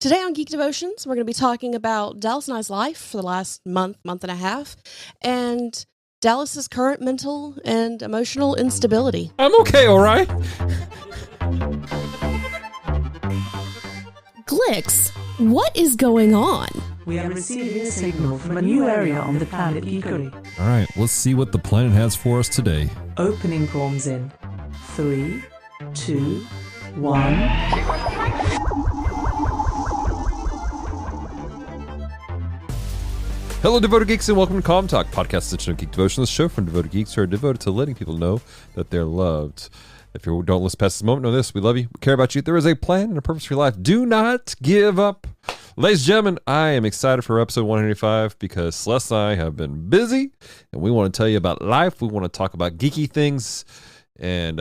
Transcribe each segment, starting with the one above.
Today on Geek Devotions, we're going to be talking about Dallas and I's life for the last month and a half, and Dallas's current mental and emotional instability. I'm okay, all right. Glix, what is going on? We are receiving a signal from a new area on the planet Geekery. All right, let's see what the planet has for us today. Opening forms in 3, 2, 1. Hello, devoted geeks, and welcome to Calm Talk, podcast section of Geek Devotion, the show from devoted geeks who are devoted to letting people know that they're loved. If you don't listen past this moment, know this: we love you, we care about you. There is a plan and a purpose for your life. Do not give up. Ladies and gentlemen, I am excited for episode 185 because Celeste and I have been busy, and we want to tell you about life. We want to talk about geeky things, and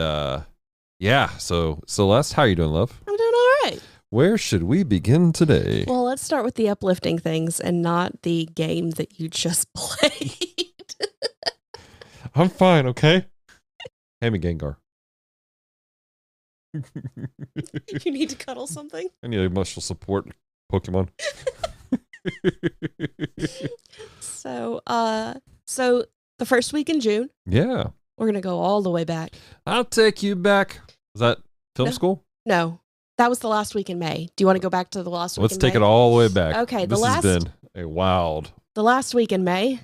So Celeste, how are you doing, love? I'm doing all right. Where should we begin today? Well, let's start with the uplifting things and not the game that you just played. I'm fine, okay? Hand me Gengar. You need to cuddle something? I need emotional support, Pokemon. So the first week in June, Yeah. we're going to go all the way back. I'll take you back. Was that film school? No, that was the last week in May. Do you want to go back to the last week Let's in take May? it all the way back. Okay, this has been a wild, the last week in May,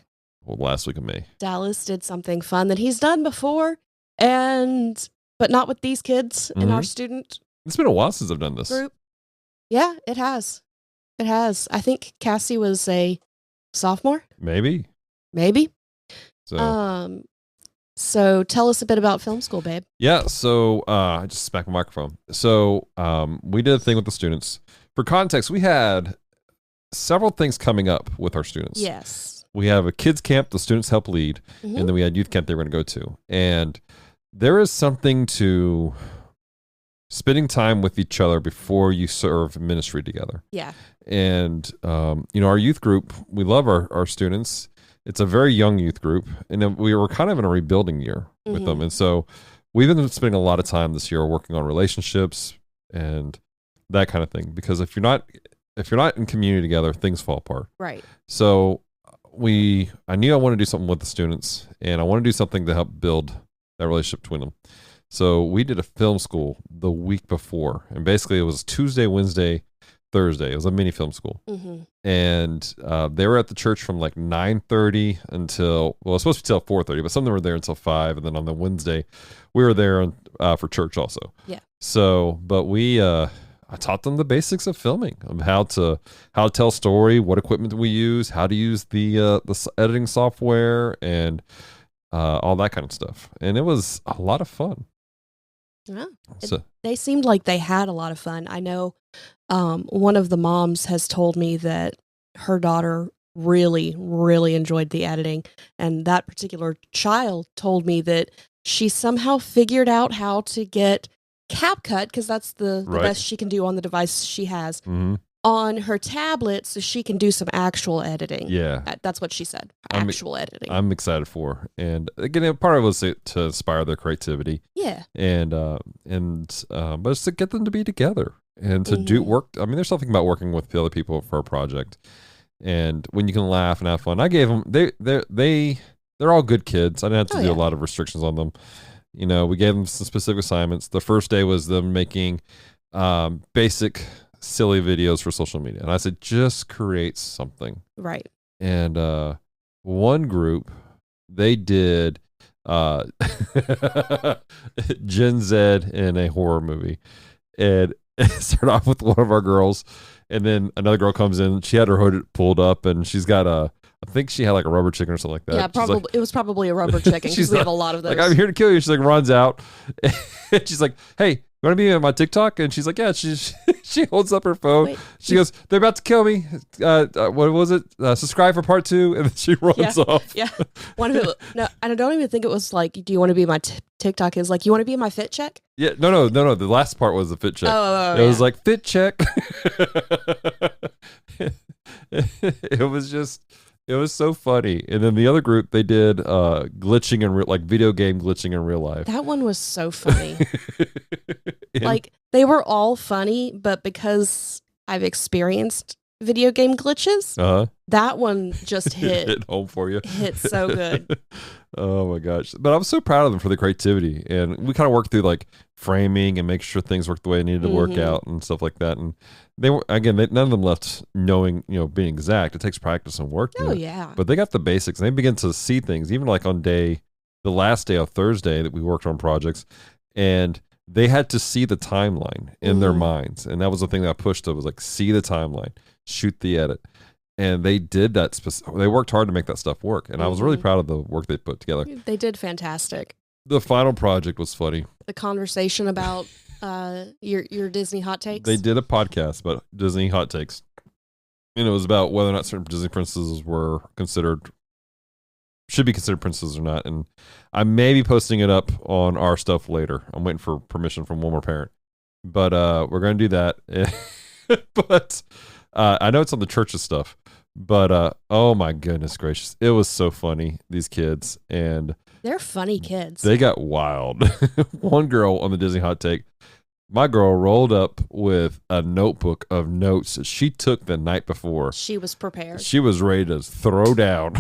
last week of May. Dallas did something fun that he's done before, but not with these kids in our student It's been a while since I've done this. group. Yeah, it has. It has. I think Cassie was a sophomore, Maybe. So So tell us a bit about film school, babe. Yeah, so I just smacked my microphone. So we did a thing with the students. For context, we had several things coming up with our students. Yes. We have a kids camp the students help lead, Mm-hmm. and then we had youth camp they were going to go to. And there is something to spending time with each other before you serve ministry together. Yeah. And, our youth group, we love our students. It's a very young youth group, and then we were kind of in a rebuilding year with them. And so we've been spending a lot of time this year working on relationships and that kind of thing, because if you're not in community together, things fall apart. Right. So I knew I wanted to do something with the students, and I want to do something to help build that relationship between them. So we did a film school the week before, and basically it was Tuesday, Wednesday, Thursday. It was a mini film school. Mm-hmm. And they were at the church from like 9:30 until, well, it was supposed to be till 4:30, but some of them were there until 5. And then on the Wednesday, we were there for church also. Yeah. So, but I taught them the basics of filming, of how to tell story, what equipment we use, how to use the editing software, and all that kind of stuff. And it was a lot of fun. Yeah. So, They seemed like they had a lot of fun. I know one of the moms has told me that her daughter really, really enjoyed the editing. And that particular child told me that she somehow figured out how to get CapCut, because that's the best she can do on the device she has, on her tablet, so she can do some actual editing. Yeah. That's what she said. Actual editing. I'm excited for her. And again, part of it was to inspire their creativity. Yeah. But it's to get them to be together and to do work. I mean, there's something about working with other people for a project, and when you can laugh and have fun. I gave them they're all good kids. I didn't have to do a lot of restrictions on them. We gave them some specific assignments. The first day was them making basic silly videos for social media, and I said, just create something. Right. And one group, they did Gen Z in a horror movie, and it started off with one of our girls, and then another girl comes in. She had her hood pulled up, and she's got I think she had like a rubber chicken or something like that. Yeah, probably. It was probably a rubber chicken, because we have a lot of those. Like, I'm here to kill you. She's like, runs out. And she's like, hey, you want to be on my TikTok? And she's like, yeah. She holds up her phone. Wait, she goes, they're about to kill me. What was it? Subscribe for part 2. And then she runs off. Yeah. No, I don't even think it was like, do you want to be my TikTok? Is like, you want to be my fit check? Yeah. No. The last part was the fit check. Oh, it was like, fit check. It was so funny. And then the other group, they did glitching in video game glitching in real life. That one was so funny. Like, they were all funny, but because I've experienced video game glitches. That one just hit home for you. Hit so good. Oh my gosh. But I'm so proud of them for the creativity. And we kind of worked through like framing and make sure things worked the way they needed to work out and stuff like that. And they were, again, none of them left knowing, being exact. It takes practice and work. Oh, yeah. But they got the basics. And they begin to see things, even like on the last day of Thursday that we worked on projects. And they had to see the timeline in their minds. And that was the thing that I pushed. It was like, see the timeline, shoot the edit. And they did that. They worked hard to make that stuff work. And I was really proud of the work they put together. They did fantastic. The final project was funny. The conversation about your Disney hot takes. They did a podcast about Disney hot takes. And it was about whether or not certain Disney princesses should be considered princesses or not. And I may be posting it up on our stuff later. I'm waiting for permission from one more parent. But we're going to do that. But I know it's on the church's stuff. But oh my goodness gracious. It was so funny, these kids. And they're funny kids. They got wild. One girl on the Disney hot take, my girl rolled up with a notebook of notes that she took the night before. She was prepared. She was ready to throw down.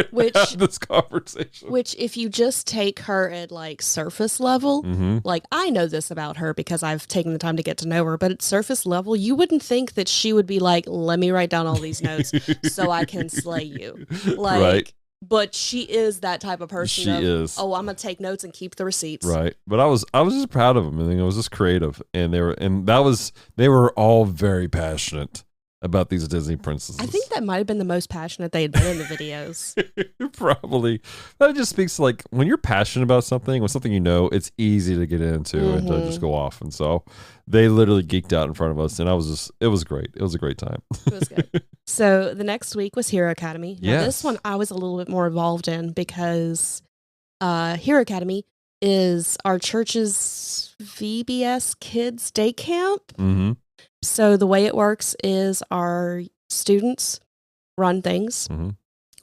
This conversation. Which, if you just take her at like surface level, like I know this about her because I've taken the time to get to know her, but at surface level, you wouldn't think that she would be like, let me write down all these notes so I can slay you. Like, right. But she is that type of person. She is. Oh, I'm gonna take notes and keep the receipts. Right. But I was just proud of them. I think it was just creative, and they were all very passionate about these Disney princesses. I think that might have been the most passionate they had been in the videos. Probably. That just speaks to like when you're passionate about something, when something it's easy to get into and to just go off. And so they literally geeked out in front of us, and it was great. It was a great time. It was good. So the next week was Hero Academy. Yes. Now, this one I was a little bit more involved in because Hero Academy is our church's VBS Kids Day Camp. Mm-hmm. So the way it works is our students run things. Mm-hmm.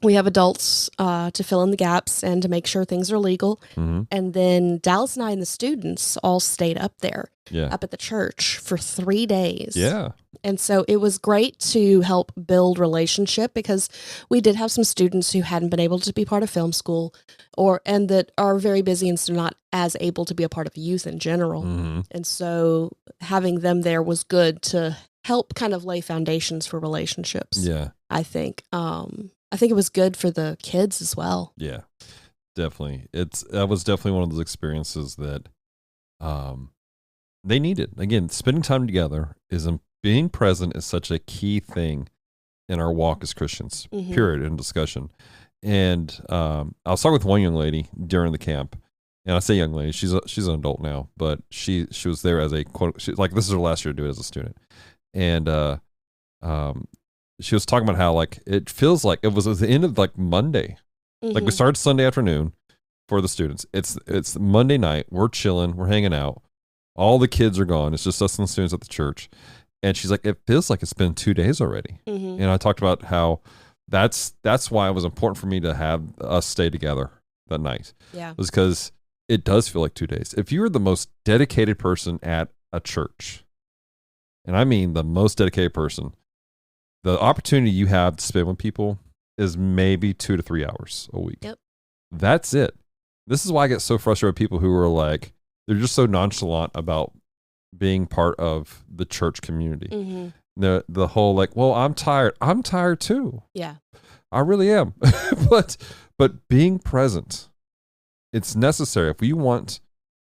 We have adults to fill in the gaps and to make sure things are legal. Mm-hmm. And then Dallas and I and the students all stayed up there, up at the church for 3 days. Yeah. And so it was great to help build relationship because we did have some students who hadn't been able to be part of film school and that are very busy and so not as able to be a part of youth in general. Mm-hmm. And so having them there was good to help kind of lay foundations for relationships. Yeah. I think it was good for the kids as well. Yeah, definitely. That was definitely one of those experiences that they needed. Again, spending time together being present is such a key thing in our walk as Christians, period, in discussion. And I'll start with one young lady during the camp. And I say young lady, she's an adult now, but she was there as a quote, this is her last year to do it as a student. And she was talking about how like it feels like it was at the end of like Monday. Like we started Sunday afternoon for the students. It's Monday night. We're chilling. We're hanging out. All the kids are gone. It's just us and the students at the church. And she's like, it feels like it's been 2 days already. Mm-hmm. And I talked about how that's why it was important for me to have us stay together that night. Yeah. It was because it does feel like 2 days. If you're the most dedicated person at a church, and I mean the most dedicated person, the opportunity you have to spend with people is maybe 2 to 3 hours a week. Yep. That's it. This is why I get so frustrated with people who are like, they're just so nonchalant about being part of the church community. Mm-hmm. The whole like, well, I'm tired. I'm tired too. Yeah. I really am. but being present, it's necessary. If you want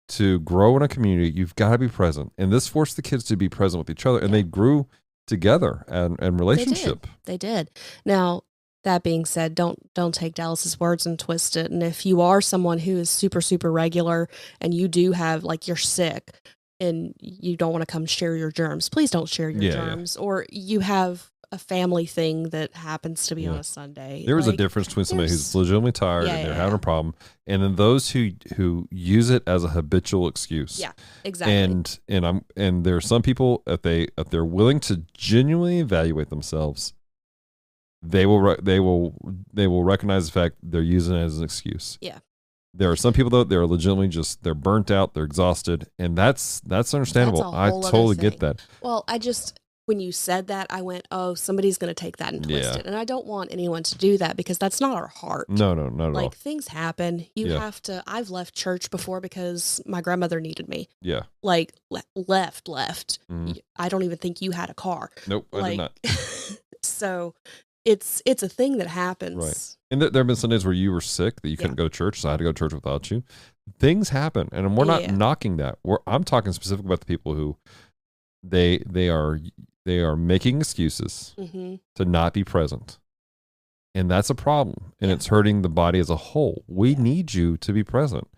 to grow in a community, you've got to be present. And this forced the kids to be present with each other, and they grew together and relationship. They did. Now, that being said, don't take Dallas's words and twist it. And if you are someone who is super, super regular and you do have, like, you're sick and you don't want to come share your germs, please don't share your germs. Yeah. Or you have a family thing that happens to be on a Sunday. There is a difference between somebody who's legitimately tired and they're having a problem, and then those who use it as a habitual excuse. Yeah, exactly. And there are some people if they're willing to genuinely evaluate themselves, they will recognize the fact they're using it as an excuse. Yeah. There are some people though, they're legitimately they're burnt out, they're exhausted, and that's understandable. I totally get that. Well, when you said that, I went, oh, somebody's going to take that and twist Yeah. it. And I don't want anyone to do that because that's not our heart. No, not at all. Like, things happen. You Yeah. have to, I've left church before because my grandmother needed me. Yeah. Like, left. Mhm. I don't even think you had a car. Nope, I did not. So it's a thing that happens. Right. And there have been some days where you were sick that you couldn't go to church, so I had to go to church without you. Things happen, and we're not knocking that. I'm talking specifically about the people who they are making excuses to not be present, and that's a problem, and it's hurting the body as a whole. We need you to be present.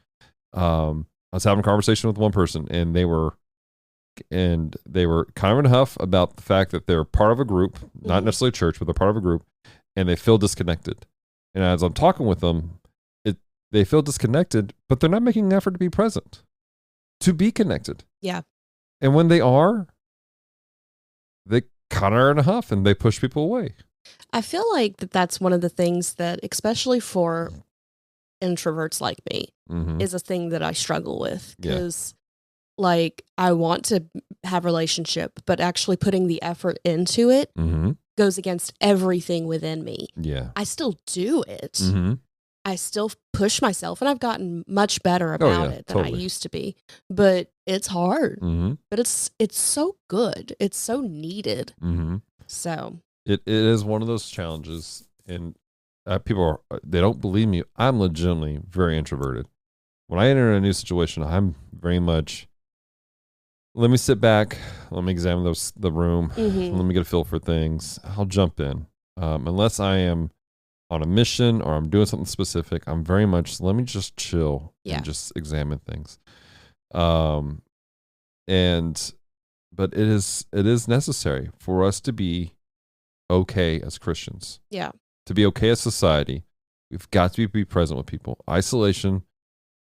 I was having a conversation with one person, and they were kind of in a huff about the fact that they're part of a group, not necessarily a church, but they're part of a group, and they feel disconnected. And as I'm talking with them, they feel disconnected, but they're not making an effort to be present, to be connected. Yeah. And when they are, they kind of are in a huff and they push people away. I feel like that's one of the things that, especially for introverts like me, is a thing that I struggle with. Because, like, I want to have a relationship, but actually putting the effort into it goes against everything within me. Yeah. I still do it. I still push myself, and I've gotten much better about it than I used to be. But it's hard. But it's so good. It's so needed. So it is one of those challenges, and people they don't believe me. I'm legitimately very introverted. When I enter a new situation, I'm very much, let me sit back, let me examine the room, let me get a feel for things. I'll jump in. Unless I am on a mission or I'm doing something specific, I'm very much, let me just chill and just examine things. But it is necessary for us to be okay as Christians. Yeah. To be okay as society, we've got to be present with people. Isolation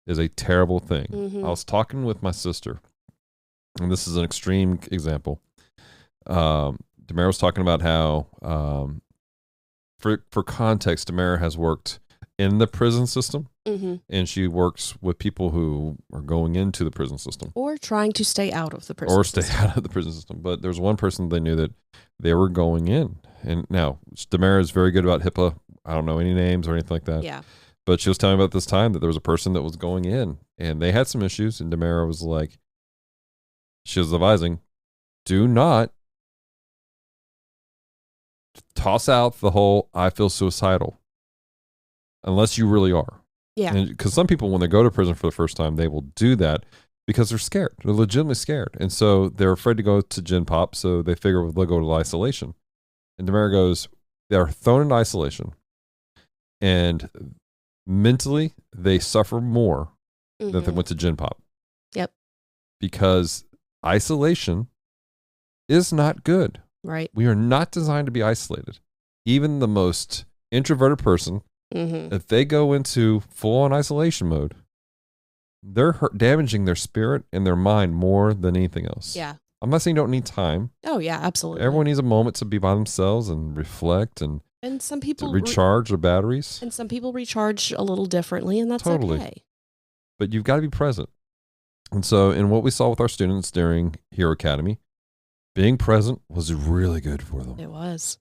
is a terrible thing. I was talking with my sister, and this is an extreme example. Tamara was talking about how, for context, Tamara has worked in the prison system, and she works with people who are going into the prison system. Or trying to stay out of the prison system. Out of the prison system. But there's one person they knew that they were going in. And now, Tamara is very good about HIPAA. I don't know any names or anything like that. Yeah. But she was telling me about this time that there was a person that was going in, and they had some issues, and Tamara was like, she was advising, do not toss out the whole I feel suicidal unless you really are. Yeah. Because some people, when they go to prison for the first time, they will do that because they're scared. They're legitimately scared. And so they're afraid to go to Gen Pop, so they figure they'll go to isolation. And Tamara goes, they're thrown into isolation, and mentally they suffer more than if they went to Gen Pop. Yep. Because isolation is not good. Right. We are not designed to be isolated. Even the most introverted person, if they go into full-on isolation mode, they're damaging their spirit and their mind more than anything else. Yeah. I'm not saying you don't need time. Oh, yeah, absolutely. Everyone needs a moment to be by themselves and reflect and some people recharge their batteries. And some people recharge a little differently, and that's okay. But you've got to be present. And so, in what we saw with our students during Hero Academy, being present was really good for them. It was.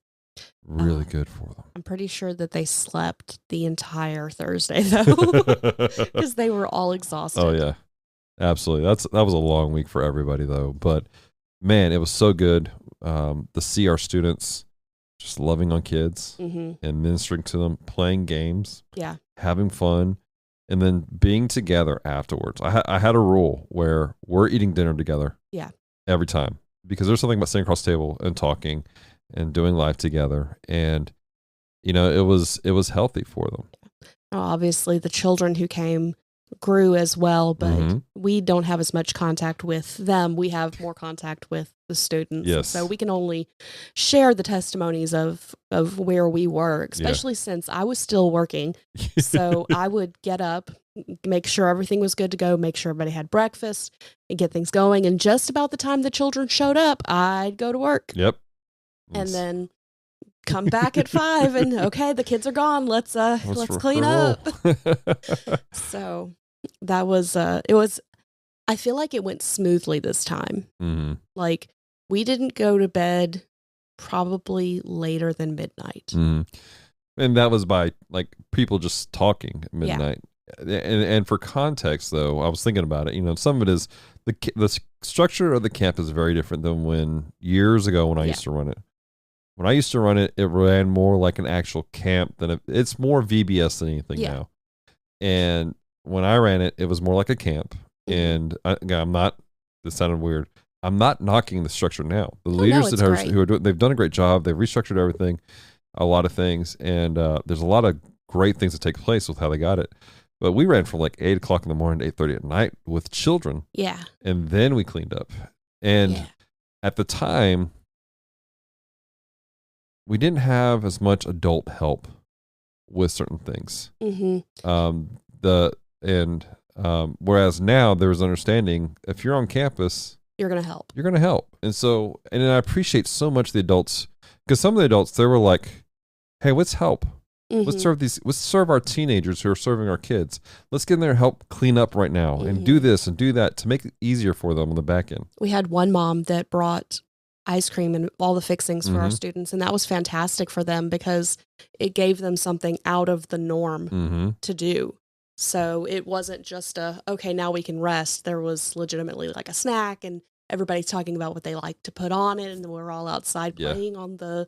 Really good for them. I'm pretty sure that they slept the entire Thursday, though, because they were all exhausted. Oh, yeah. Absolutely. That was a long week for everybody, though. But, man, it was so good to see our students just loving on kids and ministering to them, playing games, having fun, and then being together afterwards. I had a rule where we're eating dinner together every time, because there's something about sitting across the table and talking and doing life together. And, you know, it was healthy for them. Obviously, the children who came grew as well, but we don't have as much contact with them. We have more contact with the students. Yes. So we can only share the testimonies of where we were, especially since I was still working. So I would get up, make sure everything was good to go, make sure everybody had breakfast, and get things going. And just about the time the children showed up, I'd go to work. Yep. And then come back at 5 and okay, the kids are gone. Let's clean up. So that was it was, I feel like it went smoothly this time. Like, we didn't go to bed probably later than midnight. Mm. And that was by like people just talking at midnight. And for context, though, I was thinking about it. You know, some of it is the structure of the camp is very different than when years ago when I used to run it. When I used to run it, it ran more like an actual camp than it's more VBS than anything now. And when I ran it, it was more like a camp. And I'm not. This sounded weird. I'm not knocking the structure now. The leaders who are doing, they've done a great job. They've restructured everything, a lot of things, and there's a lot of great things that take place with how they got it. But we ran from like 8 o'clock in the morning to 8:30 at night with children. Yeah. And then we cleaned up. And at the time, we didn't have as much adult help with certain things. Whereas now there's understanding, if you're on campus, you're going to help. You're going to help. And so, and I appreciate so much the adults, because some of the adults, they were like, hey, let's help. Let's serve our teenagers who are serving our kids. Let's get in there and help clean up right now and do this and do that to make it easier for them on the back end. We had one mom that brought ice cream and all the fixings for our students, and that was fantastic for them because it gave them something out of the norm to do. So it wasn't just okay, now we can rest. There was legitimately like a snack, and everybody's talking about what they like to put on it, and we're all outside playing on the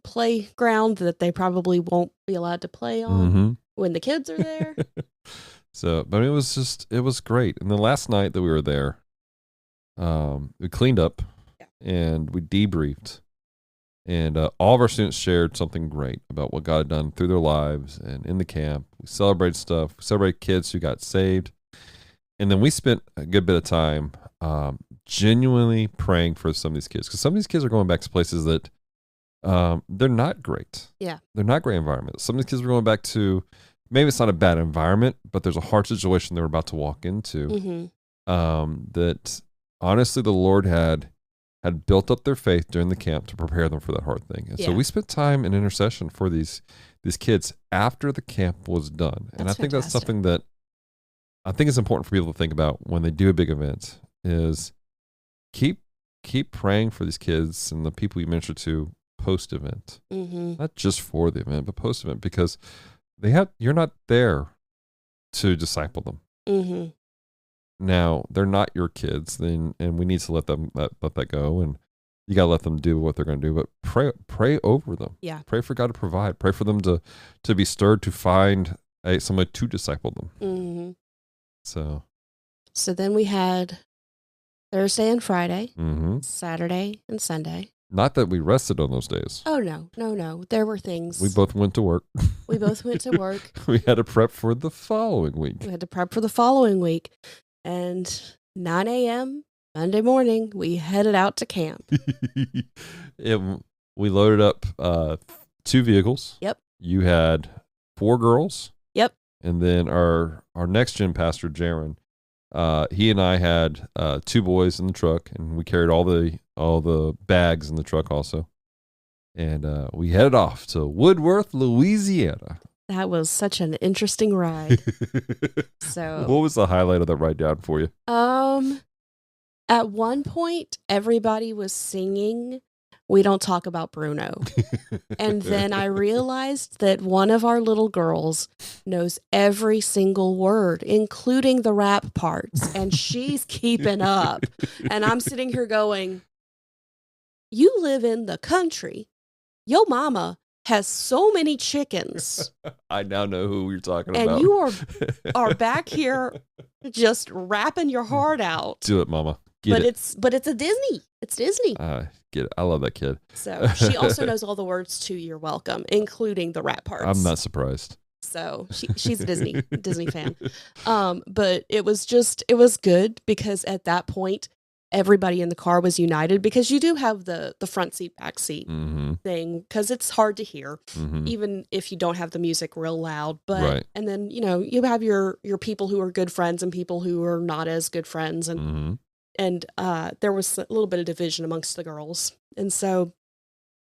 playground that they probably won't be allowed to play on when the kids are there. So, but it was great. And the last night that we were there, we cleaned up and we debriefed, and all of our students shared something great about what God had done through their lives and in the camp. We celebrated stuff. We celebrated kids who got saved. And then we spent a good bit of time genuinely praying for some of these kids, because some of these kids are going back to places that they're not great. Yeah. They're not great environments. Some of these kids were going back to, maybe it's not a bad environment, but there's a hard situation they're about to walk into. That honestly the Lord had built up their faith during the camp to prepare them for that hard thing. And so we spent time in intercession for these kids after the camp was done. And I think that's something that I think is important for people to think about when they do a big event, is keep praying for these kids and the people you minister to post-event. Not just for the event, but post-event, because you're not there to disciple them. Now, they're not your kids, and we need to let that go, and you got to let them do what they're going to do, but pray over them. Yeah. Pray for God to provide. Pray for them to be stirred to find somebody to disciple them. So then we had Thursday and Friday, Saturday and Sunday. Not that we rested on those days. Oh, no. There were things. We both went to work. We had to prep for the following week. And 9 a.m. Monday morning, we headed out to camp. We loaded up 2 vehicles. Yep. You had 4 girls. Yep. And then our next gen pastor, Jaron, he and I had 2 boys in the truck, and we carried all the bags in the truck also. And we headed off to Woodworth, Louisiana. That was such an interesting ride. So, what was the highlight of that ride down for you? At one point, everybody was singing "We Don't Talk About Bruno," and then I realized that one of our little girls knows every single word, including the rap parts, and she's keeping up. And I'm sitting here going, "You live in the country. Yo mama has so many chickens." I now know who you're talking about. And you are back here just rapping your heart out. Do it, mama. But it's a Disney. It's Disney. Get it. I love that kid. So she also knows all the words to "You're Welcome," including the rap parts. I'm not surprised. So she's a Disney fan. But it was good because at that point, everybody in the car was united, because you do have the front seat, back seat thing, because it's hard to hear, even if you don't have the music real loud. But and then you have your people who are good friends and people who are not as good friends, and there was a little bit of division amongst the girls, and so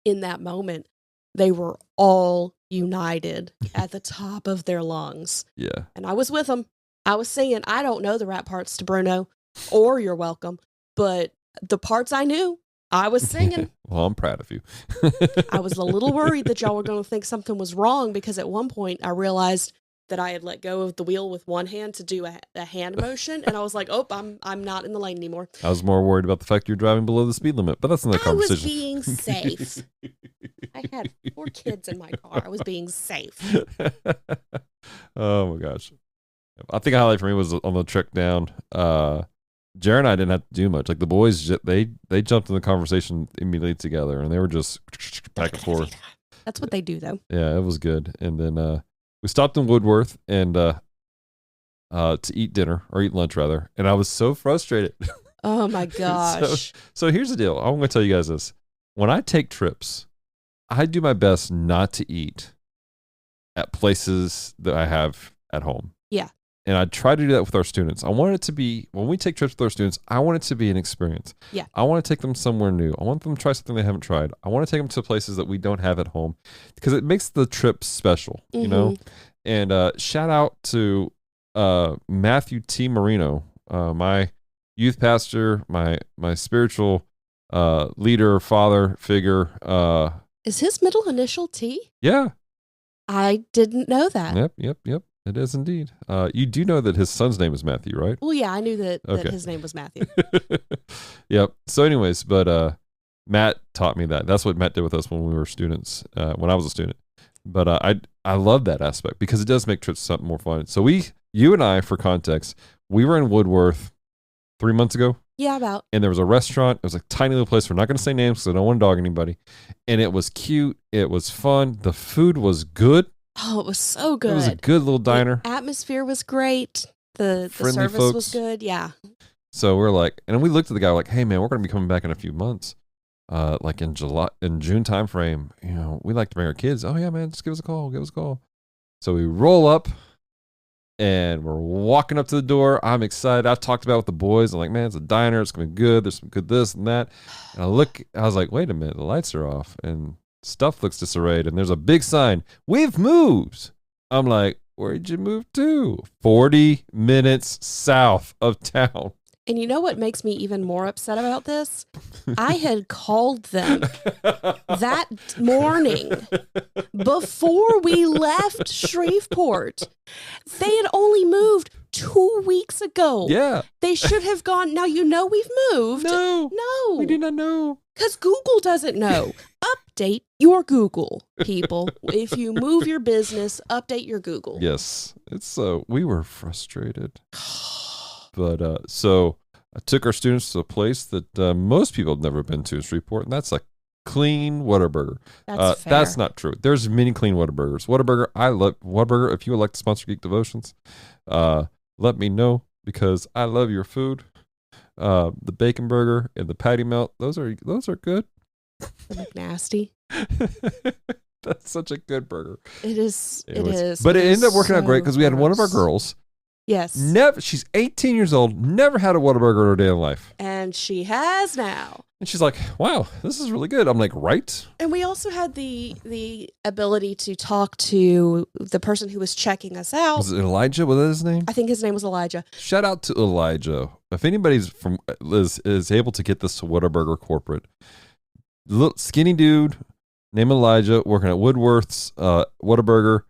in that moment, they were all united at the top of their lungs. Yeah, and I was with them. I was singing. I don't know the rap parts to Bruno or "You're Welcome," but The parts I knew, I was singing. Well, I'm proud of you. I was a little worried that y'all were going to think something was wrong because at one point I realized that I had let go of the wheel with one hand to do a hand motion, and I was like, "Oh, I'm not in the lane anymore." I was more worried about the fact you're driving below the speed limit, but that's another conversation. I was being safe. I had 4 kids in my car. I was being safe. Oh my gosh! I think a highlight for me was on the trek down. Jared and I didn't have to do much. Like the boys, they jumped in the conversation immediately together, and they were just back and forth. That's what they do, though. Yeah, it was good. And then we stopped in Woodworth and to eat dinner or eat lunch rather. And I was so frustrated. Oh my gosh! So here's the deal. I'm going to tell you guys this. When I take trips, I do my best not to eat at places that I have at home. Yeah. And I try to do that with our students. I want it to be, when we take trips with our students, I want it to be an experience. Yeah. I want to take them somewhere new. I want them to try something they haven't tried. I want to take them to places that we don't have at home because it makes the trip special, you know? And shout out to Matthew T. Marino, my youth pastor, my spiritual leader, father figure. Is his middle initial T? Yeah. I didn't know that. Yep. It is indeed. You do know that his son's name is Matthew, right? Well, yeah, I knew that his name was Matthew. Yep. So anyways, but Matt taught me that. That's what Matt did with us when we were students, when I was a student. But I love that aspect because it does make trips something more fun. So you and I, for context, we were in Woodworth 3 months ago. Yeah, about. And there was a restaurant. It was a tiny little place. We're not going to say names because I don't want to dog anybody. And it was cute. It was fun. The food was good. Oh, it was so good. It was a good little diner. The atmosphere was great. The service folks. was good. Yeah. So we're like, and we looked at the guy like, hey man, we're going to be coming back in a few months. Like in June time frame, you know, we like to bring our kids. Oh yeah, man, just give us a call. So we roll up and we're walking up to the door. I'm excited. I talked about it with the boys. I'm like, man, it's a diner. It's going to be good. There's some good this and that. And I was like, wait a minute, the lights are off and stuff looks disarrayed. And there's a big sign. We've moved. I'm like, where'd you move to? 40 minutes south of town. And you know what makes me even more upset about this? I had called them that morning before we left Shreveport. They had only moved 2 weeks ago. Yeah. They should have gone, now you know we've moved. No. We did not know. Because Google doesn't know. Update your Google, people. If you move your business, update your Google. Yes. It's we were frustrated. But so I took our students to a place that most people have never been to in Shreveport, and that's a clean Whataburger. That's fair. That's not true. There's many clean Whataburgers. Whataburger, I love Whataburger. If you would like to sponsor Geek Devotions, let me know because I love your food. The bacon burger and the patty melt, those are good. They look nasty. That's such a good burger. It is. It is. But it ended up working out so great because we had one of our gross. girls. Yes. She's 18 years old, never had a Whataburger in her day in life. And she has now. And she's like, wow, this is really good. I'm like, right? And we also had the ability to talk to the person who was checking us out. Was it Elijah? Was that his name? I think his name was Elijah. Shout out to Elijah. If anybody's is able to get this to Whataburger corporate, little skinny dude named Elijah working at Woodworth's Whataburger.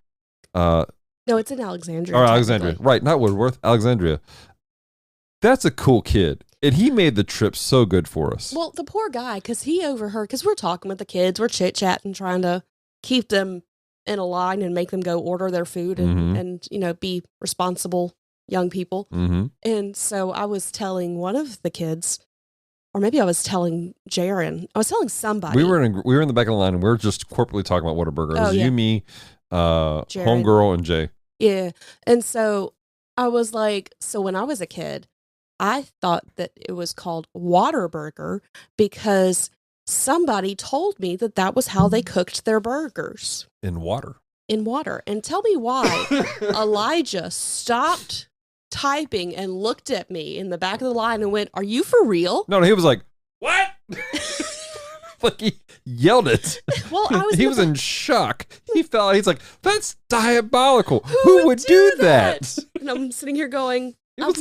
No, it's in Alexandria. Or Alexandria. Right, not Woodworth, Alexandria. That's a cool kid. And he made the trip so good for us. Well, the poor guy, because he overheard, because we're talking with the kids, we're chit-chatting, trying to keep them in a line and make them go order their food and you know, be responsible young people. Mm-hmm. And so I was telling one of the kids, or maybe I was telling Jaron, I was telling somebody. We were in the back of the line and we were just corporately talking about Whataburger. It was you, me, homegirl, and Jay. Yeah. And so I was like, so when I was a kid, I thought that it was called Waterburger because somebody told me that was how they cooked their burgers. In water. And tell me why Elijah stopped typing and looked at me in the back of the line and went, "Are you for real?" No, he was like, "What?" Like he yelled it. Well, he was in shock. He's like, "That's diabolical. Who would do that?" And I'm sitting here going, it was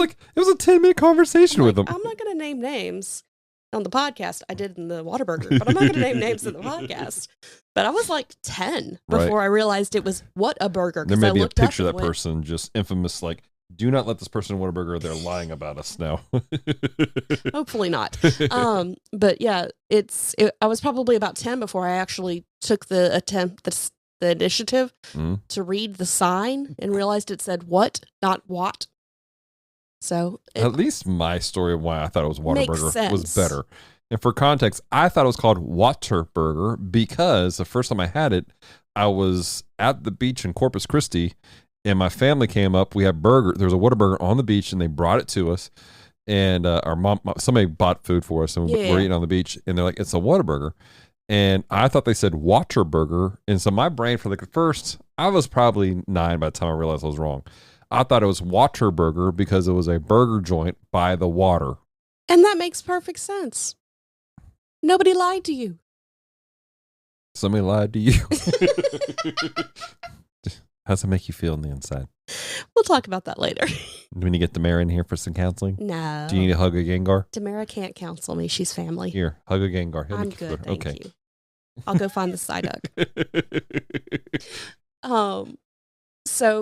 a 10-minute conversation with him. I'm not going to name names. on the podcast. I did in the Whataburger, but I'm not going to name names in the podcast. But I was like 10 before I realized it was what a burger. There may be a picture of that person, just infamous, like, do not let this person in Whataburger. They're lying about us now. Hopefully not. But yeah, I was probably about 10 before I actually took the initiative to read the sign and realized it said what, not what. So at least my story of why I thought it was Whataburger was better. And for context, I thought it was called Waterburger because the first time I had it, I was at the beach in Corpus Christi. And my family came up. We had burger. There was a Whataburger on the beach, and they brought it to us. And our mom, somebody bought food for us, and we're eating on the beach. And they're like, "It's a Whataburger," and I thought they said Waterburger. And so my brain, for the first, I was probably 9 by the time I realized I was wrong. I thought it was Waterburger because it was a burger joint by the water. And that makes perfect sense. Nobody lied to you. Somebody lied to you. How's it make you feel on the inside? We'll talk about that later. Do we need to get Demara in here for some counseling? No. Do you need to hug a Gengar? Demara can't counsel me. She's family. Here, hug a Gengar. I'm good, thank you. I'll go find the Psyduck.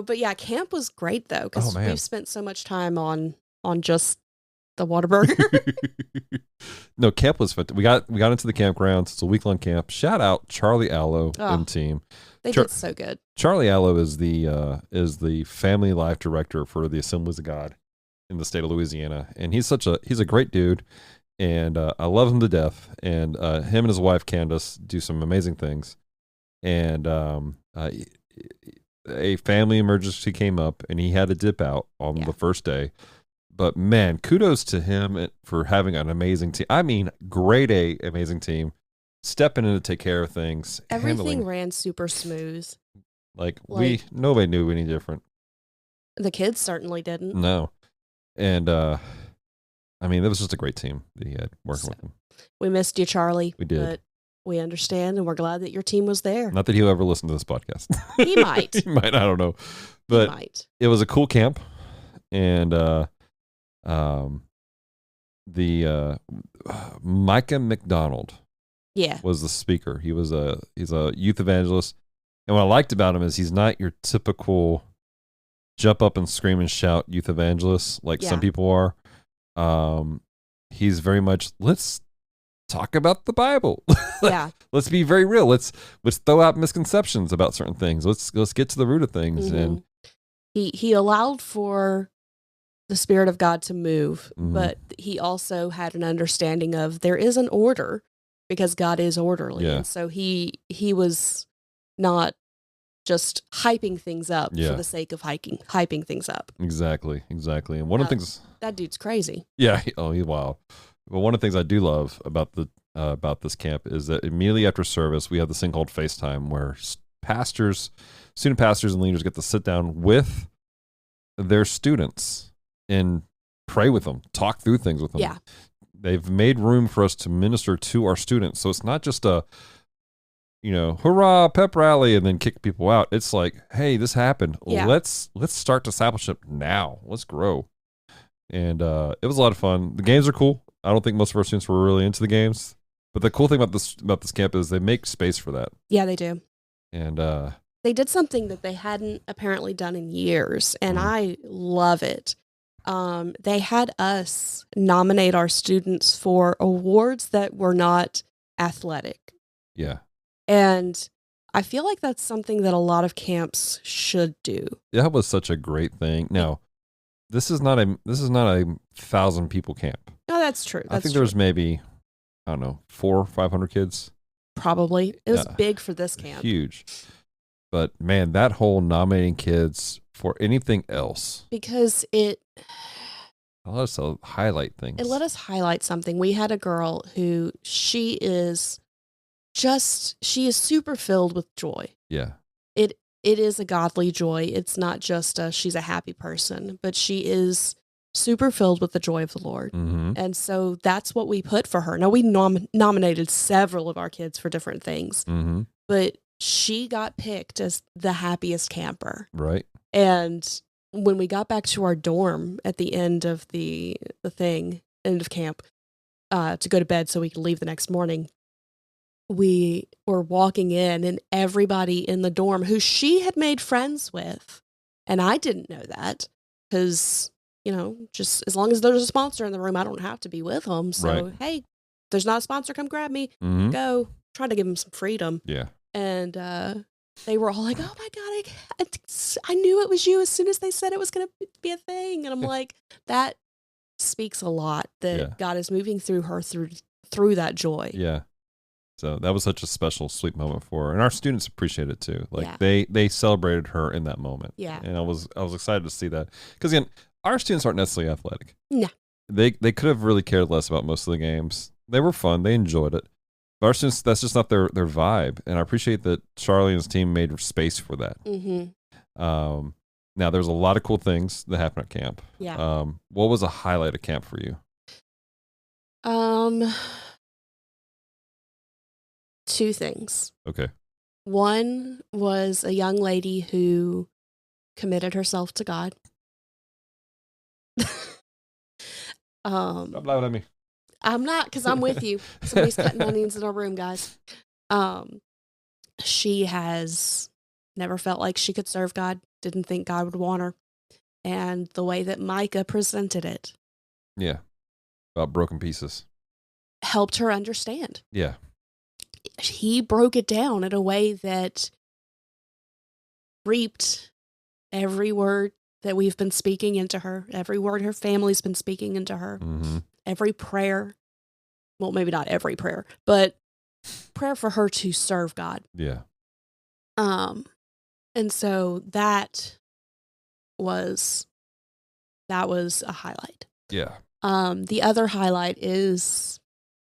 But yeah, camp was great though, because we've spent so much time on just the Whataburger. No, camp was fun. We got into the campgrounds. It's a week-long camp. Shout out Charlie Allo and team. They did so good. Charlie Allo is the family life director for the Assemblies of God in the state of Louisiana, and he's a great dude, and I love him to death. And him and his wife Candace do some amazing things. And a family emergency came up, and he had to dip out on the first day. But man, kudos to him for having an amazing team. I mean, grade A amazing team. Stepping in to take care of things. Everything ran super smooth. Like nobody knew any different. The kids certainly didn't. No. And I mean, it was just a great team that he had working with them. We missed you, Charlie. We did. But we understand, and we're glad that your team was there. Not that he'll ever listen to this podcast. He might. He might, I don't know. But it was a cool camp. And Micah McDonald was the speaker. He's a youth evangelist. And what I liked about him is he's not your typical jump up and scream and shout youth evangelist like some people are. He's very much, let's talk about the Bible. Yeah. Let's be very real. Let's throw out misconceptions about certain things. Let's get to the root of things. Mm-hmm. And he allowed for the Spirit of God to move, but he also had an understanding of there is an order because God is orderly. And so he was not just hyping things up for the sake of hyping things up. Exactly. And one of the things, that dude's crazy. Yeah. He's wild. But one of the things I do love about this camp is that immediately after service, we have this thing called FaceTime where student pastors and leaders get to sit down with their students and pray with them, talk through things with them. Yeah. They've made room for us to minister to our students. So it's not just a, hurrah, pep rally, and then kick people out. It's like, hey, this happened. Yeah. Let's start discipleship now. Let's grow. And it was a lot of fun. The games are cool. I don't think most of our students were really into the games. But the cool thing about this camp is they make space for that. Yeah, they do. And they did something that they hadn't apparently done in years, and I love it. They had us nominate our students for awards that were not athletic. Yeah. And I feel like that's something that a lot of camps should do. That was such a great thing. Now, this is not a 1,000 people camp. No, that's true. I think there was maybe, I don't know, 400 or 500 kids. Probably. It was big for this camp. Huge. But man, that whole nominating kids for anything else. Because it let us highlight things. It let us highlight something. We had a girl who she is super filled with joy. Yeah. It is a godly joy. It's not just she's a happy person, but she is super filled with the joy of the Lord. Mm-hmm. And so that's what we put for her. Now, we nominated several of our kids for different things, but she got picked as the happiest camper. Right. And when we got back to our dorm at the end of the end of camp, to go to bed so we could leave the next morning, we were walking in, and everybody in the dorm who she had made friends with, and I didn't know that because, just as long as there's a sponsor in the room, I don't have to be with them. So, Right. hey, if there's not a sponsor, come grab me. Mm-hmm. Go. Trying to give them some freedom. Yeah. And they were all like, oh my God, I knew it was you as soon as they said it was going to be a thing. And I'm like, that speaks a lot that God is moving through her through that joy. Yeah. So that was such a special, sweet moment for her. And our students appreciate it too. Like they celebrated her in that moment. Yeah. And I was excited to see that. Because again, our students aren't necessarily athletic. No. They could have really cared less about most of the games. They were fun. They enjoyed it. But our students, that's just not their vibe. And I appreciate that Charlie and his team made space for that. Mm-hmm. Now, there's a lot of cool things that happen at camp. Yeah. What was a highlight of camp for you? Two things. Okay. One was a young lady who committed herself to God. Stop laughing at me. I'm not, because I'm with you. Somebody's cutting onions in our room, guys. She has never felt like she could serve God, didn't think God would want her. And the way that Micah presented it. Yeah. About broken pieces. Helped her understand. Yeah. He broke it down in a way that reaped every word that we've been speaking into her, every word her family's been speaking into her, every prayer. Well, maybe not every prayer, but prayer for her to serve God. Yeah. And so that was a highlight. Yeah. The other highlight is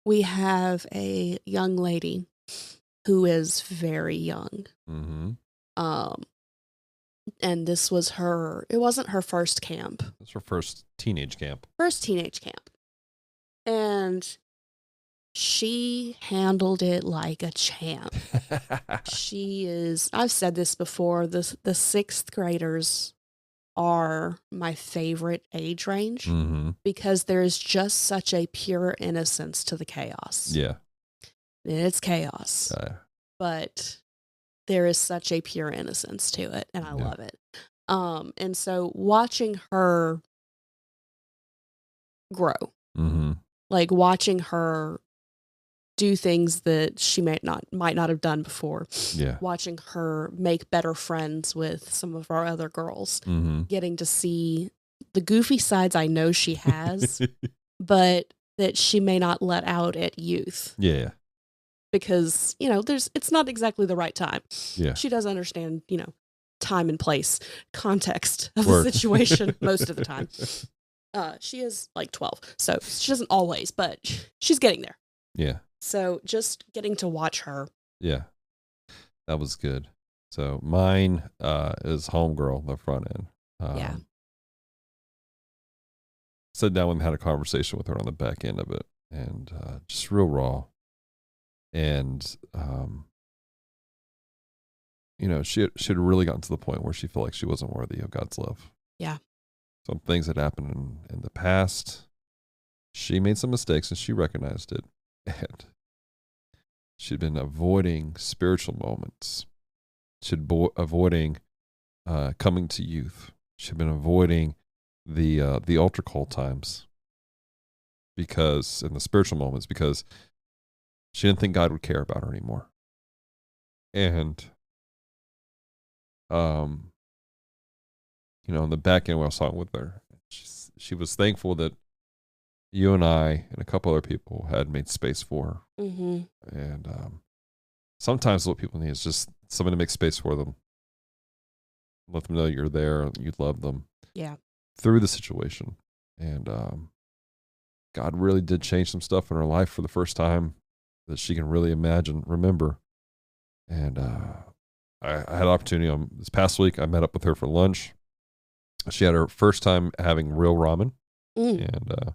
we have a young lady who is very young. Mm-hmm. And this was it wasn't her first camp. It's her first teenage camp. And she handled it like a champ. I've said this before, the sixth graders are my favorite age range because there is just such a pure innocence to the chaos. Yeah. And it's chaos. But there is such a pure innocence to it, and I love it. And so watching her grow, like watching her do things that she might not have done before. Yeah. Watching her make better friends with some of our other girls, getting to see the goofy sides I know she has, but that she may not let out at youth. Yeah. Because, it's not exactly the right time. Yeah. She does understand, time and place, context of the situation most of the time. She is like 12, so she doesn't always, but she's getting there. Yeah. So just getting to watch her. Yeah. That was good. So mine is Homegirl, the front end. Sat down and had a conversation with her on the back end of it, and just real raw. And, she had really gotten to the point where she felt like she wasn't worthy of God's love. Yeah. Some things that happened in the past. She made some mistakes and she recognized it. And she'd been avoiding spiritual moments. She'd been avoiding coming to youth. She'd been avoiding the altar call times in the spiritual moments because she didn't think God would care about her anymore. And, on the back end when I was talking with her, she was thankful that you and I and a couple other people had made space for her. And sometimes what people need is just someone to make space for them. Let them know you're there, you love them. Yeah. Through the situation. And God really did change some stuff in her life for the first time that she can really remember. And I had an opportunity this past week. I met up with her for lunch. She had her first time having real ramen. And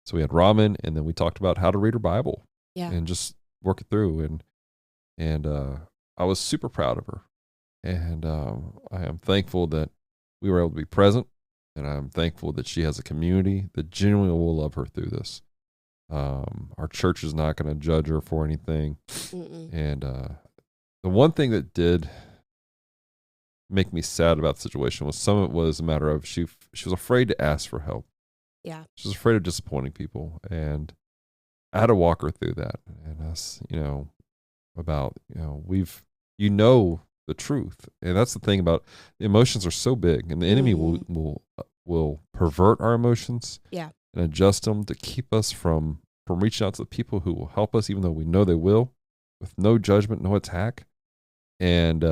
so we had ramen, and then we talked about how to read her Bible and just work it through. And I was super proud of her. And I am thankful that we were able to be present. And I'm thankful that she has a community that genuinely will love her through this. Our church is not going to judge her for anything. Mm-mm. And the one thing that did make me sad about the situation was some of it was a matter of she was afraid to ask for help. Yeah. She was afraid of disappointing people, and I had to walk her through that. And us, about the truth, and that's the thing about emotions are so big, and the enemy will pervert our emotions, yeah, and adjust them to keep us from reaching out to the people who will help us, even though we know they will, with no judgment, no attack, and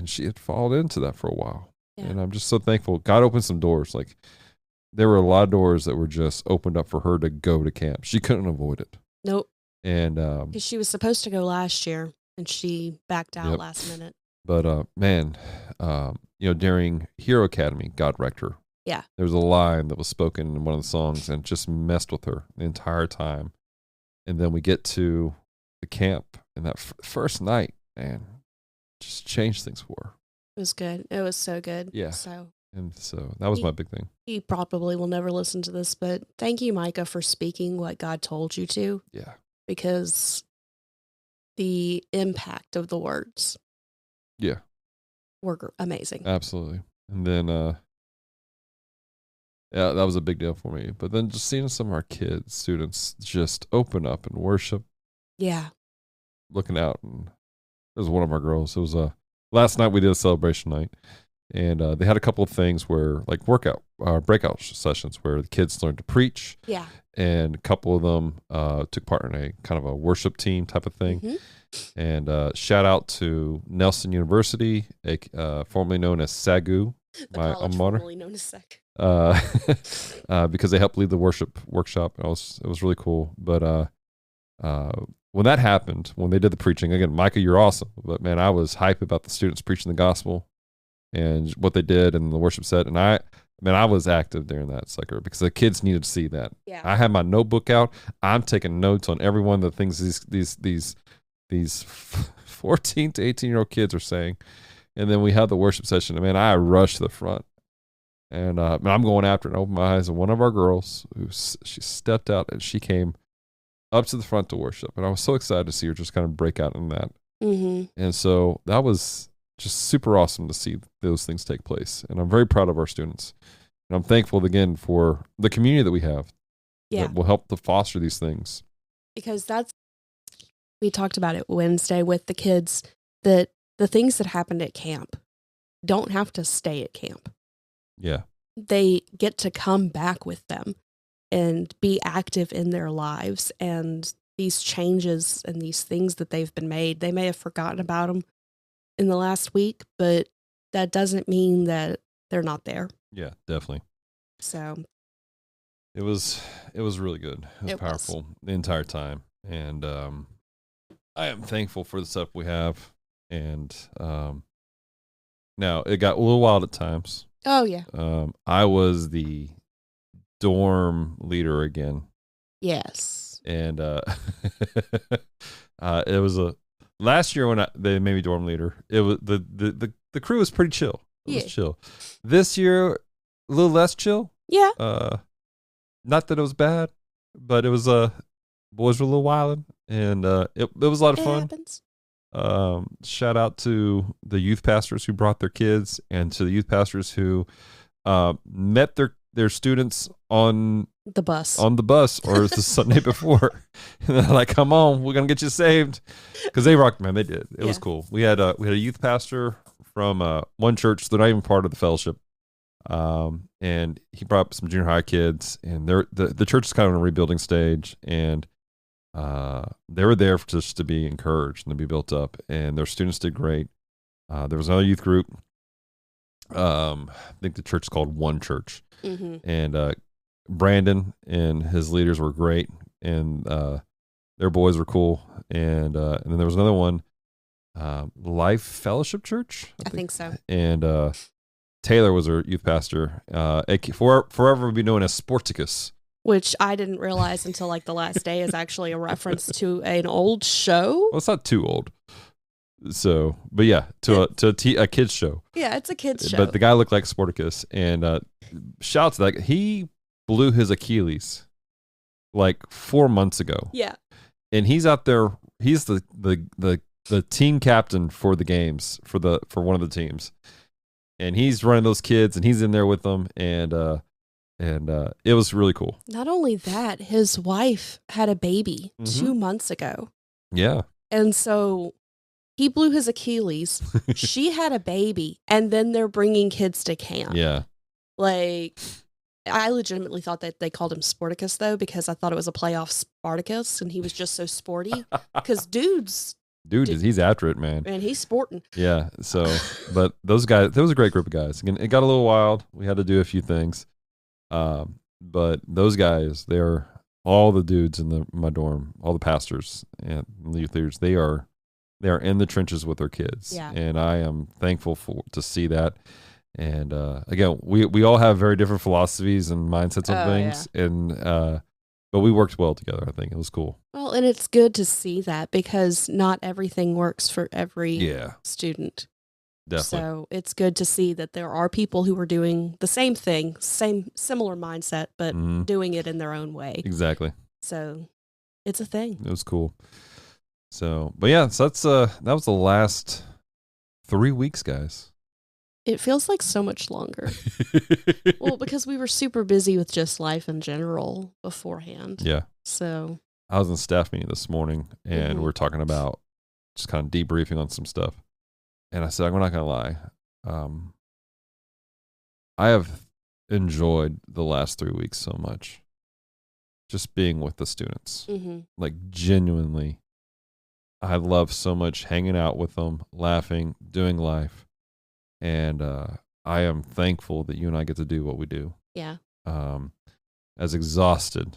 she had fallen into that for a while, and I'm just so thankful God opened some doors. Like there were a lot of doors that were just opened up for her to go to camp. She couldn't avoid it. Nope. And because she was supposed to go last year, and she backed out last minute. But man, during Hero Academy, God wrecked her. Yeah. There was a line that was spoken in one of the songs and just messed with her the entire time. And then we get to the camp, and that first night, man, just changed things for her. It was good. It was so good. Yeah. So that was my big thing. He probably will never listen to this, but thank you, Micah, for speaking what God told you to. Yeah. Because the impact of the words. Yeah. Were amazing. Absolutely. And then, that was a big deal for me. But then just seeing some of our students just open up and worship. Yeah. Looking out, and it was one of our girls. It was last night we did a celebration night, and they had a couple of things where like breakout sessions where the kids learned to preach. Yeah. And a couple of them took part in a kind of a worship team type of thing. Mm-hmm. And shout out to Nelson University, formerly known as SAGU, my alma mater. Formerly known as SAG. Because they helped lead the worship workshop. It was really cool. But when that happened, when they did the preaching, again, Micah, you're awesome. But man, I was hype about the students preaching the gospel and what they did in the worship set. And I was active during that sucker because the kids needed to see that. Yeah. I had my notebook out. I'm taking notes on every one of the things these 14 to 18-year-old kids are saying. And then we had the worship session. And man, I rushed to the front. And I'm going after it and opened my eyes. And one of our girls, she stepped out and she came up to the front to worship. And I was so excited to see her just kind of break out in that. Mm-hmm. And so that was just super awesome to see those things take place. And I'm very proud of our students. And I'm thankful again for the community that we have that will help to foster these things. Because we talked about it Wednesday with the kids, that the things that happened at camp don't have to stay at camp. Yeah. They get to come back with them and be active in their lives. And these changes and these things that they've been made, they may have forgotten about them in the last week, but that doesn't mean that they're not there. Yeah, definitely. So it was really good. It was powerful the entire time. And I am thankful for the stuff we have. And now it got a little wild at times. Oh yeah. I was the dorm leader again. Yes. And it was last year when they made me dorm leader. It was the crew was pretty chill. It was chill. This year, a little less chill. Yeah. Not that it was bad, but it was boys were a little wildin', and it was a lot of fun. Happens. Shout out to the youth pastors who brought their kids, and to the youth pastors who met their students on the bus or the Sunday before. And they're like, come on, we're gonna get you saved, because they rocked, man. They did. It was cool. We had a youth pastor from one church. They're not even part of the fellowship, and he brought up some junior high kids, and the church is kind of in a rebuilding stage, and they were there just to be encouraged and to be built up, and their students did great. There was another youth group. I think the church is called One Church. Mm-hmm. And Brandon and his leaders were great, and their boys were cool. And then there was another one, Life Fellowship Church, I think so. And Taylor was our youth pastor. Forever would be known as Sporticus. Which I didn't realize until like the last day is actually a reference to an old show. Well, it's not too old. So, but yeah, to a kid's show. Yeah, it's a kid's show. But the guy looked like Sporticus, and shout out to that. He blew his Achilles like 4 months ago. Yeah. And he's out there. He's the team captain for the games for one of the teams, and he's running those kids, and he's in there with them, and it was really cool. Not only that, his wife had a baby 2 months ago. Yeah. And so he blew his Achilles. She had a baby, and then they're bringing kids to camp. Yeah. Like, I legitimately thought that they called him Sporticus, though, because I thought it was a play off Spartacus, and he was just so sporty. Because Dude, he's after it, man. And he's sporting. Yeah. So, but those guys, there was a great group of guys. Again, it got a little wild. We had to do a few things. But those guys, they're all the dudes in my dorm, all the pastors and youth leaders. They are in the trenches with their kids. Yeah. And I am thankful to see that. And again, we all have very different philosophies and mindsets on things. Yeah. And but we worked well together. I think it was cool. Well, and it's good to see that because not everything works for every student. Definitely. So it's good to see that there are people who are doing the same thing, similar mindset, but doing it in their own way. Exactly. So it's a thing. It was cool. So, but yeah, so that was the last 3 weeks, guys. It feels like so much longer. Well, because we were super busy with just life in general beforehand. Yeah. So I was in staff meeting this morning, and we're talking about just kind of debriefing on some stuff. And I said, I'm not going to lie. I have enjoyed the last 3 weeks so much. Just being with the students. Like, genuinely, I love so much hanging out with them, laughing, doing life. And I am thankful that you and I get to do what we do. Yeah. As exhausted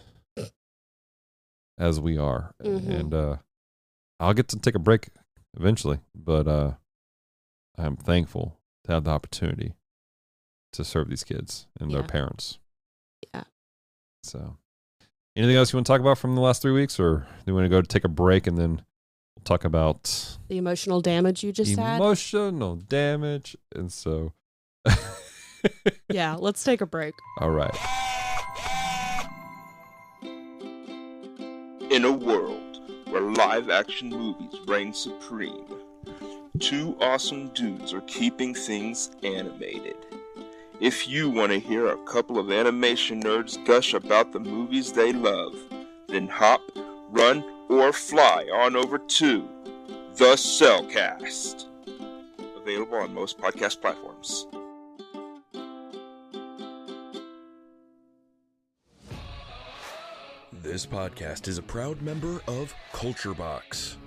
as we are. And I'll get to take a break eventually. But I'm thankful to have the opportunity to serve these kids and their parents. Yeah. So, anything else you want to talk about from the last 3 weeks? Or do you want to go take a break and then we'll talk about the emotional damage you just had? Emotional damage. And so. Yeah, let's take a break. All right. In a world where live-action movies reign supreme, two awesome dudes are keeping things animated. If you want to hear a couple of animation nerds gush about the movies they love, then hop, run, or fly on over to The Cellcast. Available on most podcast platforms. This podcast is a proud member of Culture Box.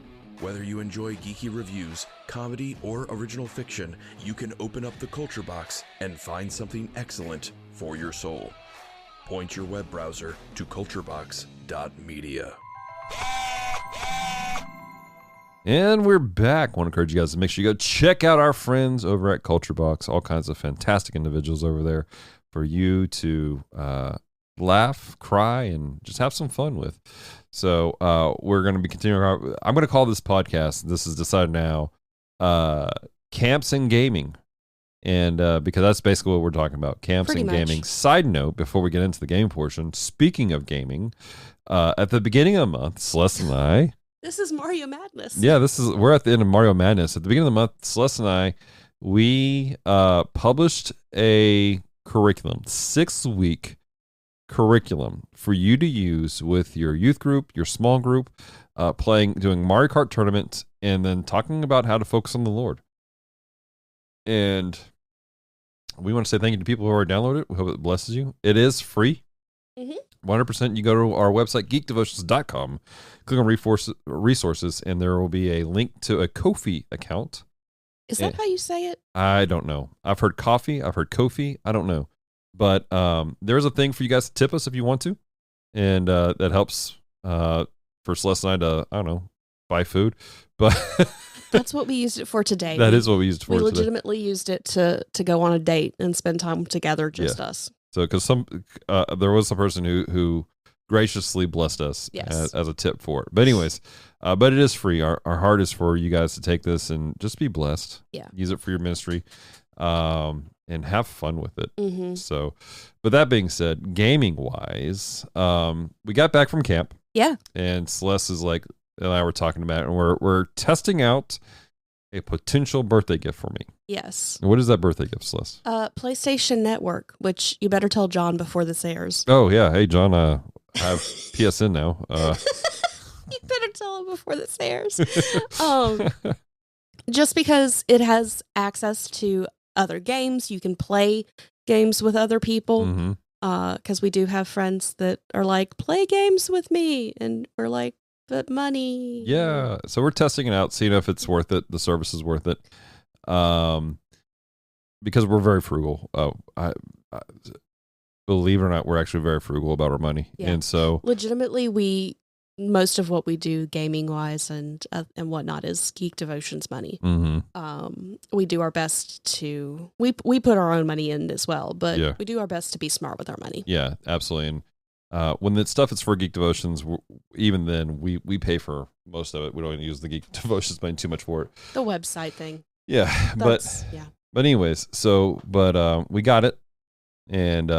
Whether you enjoy geeky reviews, comedy, or original fiction, you can open up the Culture Box and find something excellent for your soul. Point your web browser to culturebox.media. And we're back. I want to encourage you guys to make sure you go check out our friends over at Culture Box. All kinds of fantastic individuals over there for you to laugh, cry, and just have some fun with. So we're going to be continuing. I'm going to call this podcast, this is decided now, Camps and Gaming. And because that's basically what we're talking about, camps and gaming. Side note, before we get into the game portion, speaking of gaming, at the beginning of the month, Celeste and I... This is Mario Madness. Yeah, we're at the end of Mario Madness. At the beginning of the month, Celeste and I, we published a curriculum, 6-week curriculum for you to use with your youth group, your small group, doing Mario Kart tournament, and then talking about how to focus on the Lord. And we want to say thank you to people who already downloaded it. We hope it blesses you. It is free. 100%. You go to our website, geekdevotions.com, click on resources, and there will be a link to a Ko-fi account. Is that how you say it? I don't know. I've heard coffee. I've heard Ko-fi. I don't know. But there's a thing for you guys to tip us if you want to. And that helps for Celeste and I to, I don't know, buy food. But that's what we used it for today. That is what we used it for today. We legitimately used it to go on a date and spend time together, just us. So because there was a person who graciously blessed us as a tip for it. But anyways, but it is free. Our heart is for you guys to take this and just be blessed. Yeah. Use it for your ministry. and have fun with it. Mm-hmm. So, but that being said, gaming wise, we got back from camp. Yeah. And Celeste is like, and I were talking about it, and we're testing out a potential birthday gift for me. Yes. What is that birthday gift, Celeste? PlayStation Network, which you better tell John before this airs. Oh yeah, hey John, I have PSN now. You better tell him before this airs. Just because it has access to other games, you can play games with other people. Mm-hmm. Because we do have friends that are like, play games with me, and we're like, but money. Yeah, so we're testing it out, seeing if it's worth it. The service is worth it, because we're very frugal. I believe it or not, we're actually very frugal about our money, and so legitimately, most of what we do gaming wise and whatnot is Geek Devotions money. Mm-hmm. We do our best to we put our own money in as well, but we do our best to be smart with our money. Yeah, absolutely. And when the stuff is for Geek Devotions, even then we pay for most of it. We don't even use the Geek Devotions money too much for it. The website thing. Yeah, but anyways, so we got it, and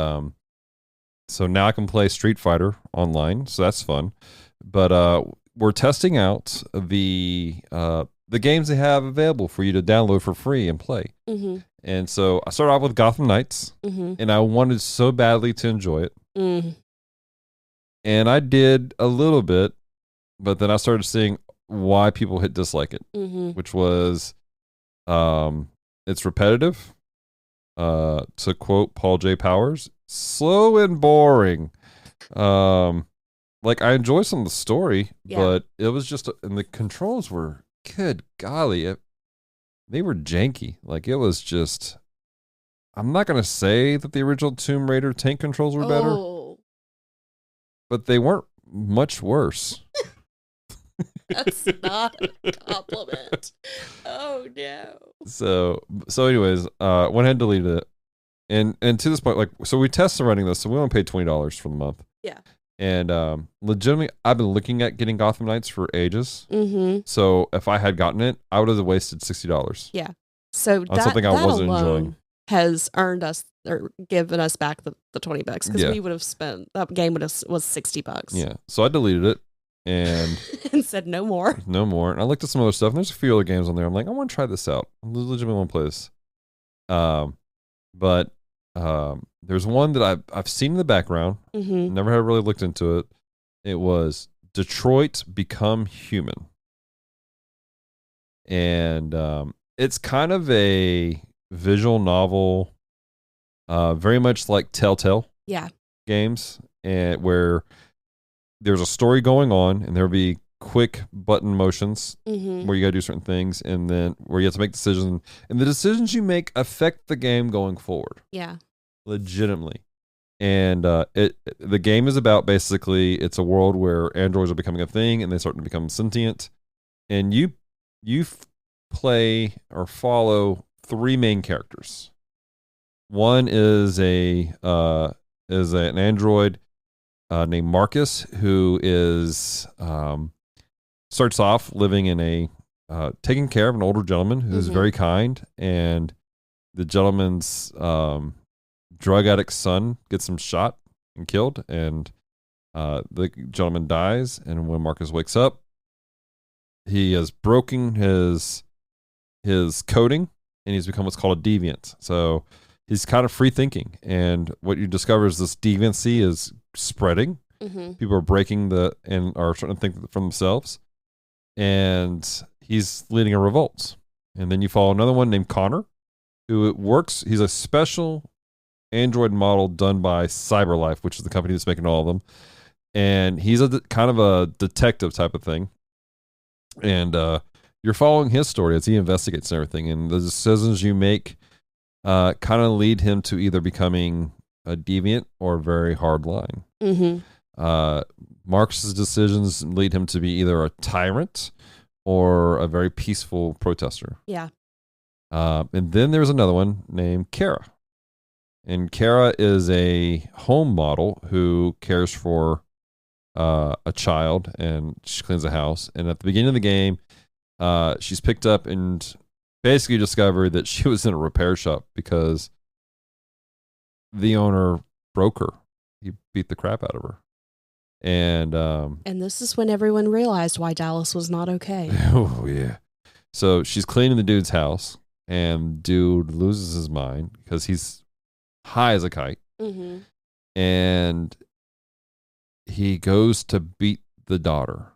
so now I can play Street Fighter online, so that's fun. But we're testing out the games they have available for you to download for free and play. Mm-hmm. And so I started off with Gotham Knights, and I wanted so badly to enjoy it. Mm. And I did a little bit, but then I started seeing why people dislike it, which was it's repetitive. To quote Paul J. Powers, slow and boring. Like, I enjoy some of the story, but it was just, and the controls were, good golly, they were janky. Like, it was just, I'm not going to say that the original Tomb Raider tank controls were better, but they weren't much worse. That's not a compliment. Oh, no. So anyways, went ahead and deleted it. And to this point, like, so we tested running this, so we only paid $20 for the month. Yeah. And legitimately, I've been looking at getting Gotham Knights for ages. Mm-hmm. So if I had gotten it, I would have wasted $60. Yeah. So on something I wasn't enjoying has earned us or given us back the $20 because we would have spent that game was $60. Yeah. So I deleted it and and said no more. No more. And I looked at some other stuff, and there's a few other games on there. I'm like, I want to try this out. I legitimately want to play this. But there's one that I've seen in the background. Mm-hmm. Never had really looked into it. It was Detroit Become Human. And it's kind of a visual novel, very much like Telltale games, and where there's a story going on, and there'll be quick button motions where you got to do certain things, and then where you have to make decisions, and the decisions you make affect the game going forward. Yeah. Legitimately. And the game is about, basically, it's a world where androids are becoming a thing, and they start to become sentient, and you play or follow three main characters. One is an android named Marcus, who is starts off living in a taking care of an older gentleman who's very kind, and the gentleman's drug addict son gets him shot and killed, and the gentleman dies. And when Marcus wakes up, he has broken his coding, and he's become what's called a deviant. So he's kind of free thinking, and what you discover is this deviancy is spreading. People are breaking and are starting to think for themselves, and he's leading a revolt. And then you follow another one named Connor, who works. He's a special android model done by CyberLife, which is the company that's making all of them, and he's kind of a detective type of thing. And you're following his story as he investigates and everything, and the decisions you make kind of lead him to either becoming a deviant or a very hard line. Marcus's decisions lead him to be either a tyrant or a very peaceful protester. Yeah. And then there's another one named Kara. And Kara is a home model who cares for a child, and she cleans the house. And at the beginning of the game, she's picked up and basically discovered that she was in a repair shop because the owner broke her. He beat the crap out of her. And this is when everyone realized why Dallas was not okay. oh yeah. So she's cleaning the dude's house, and dude loses his mind because he's high as a kite. Mm-hmm. And he goes to beat the daughter.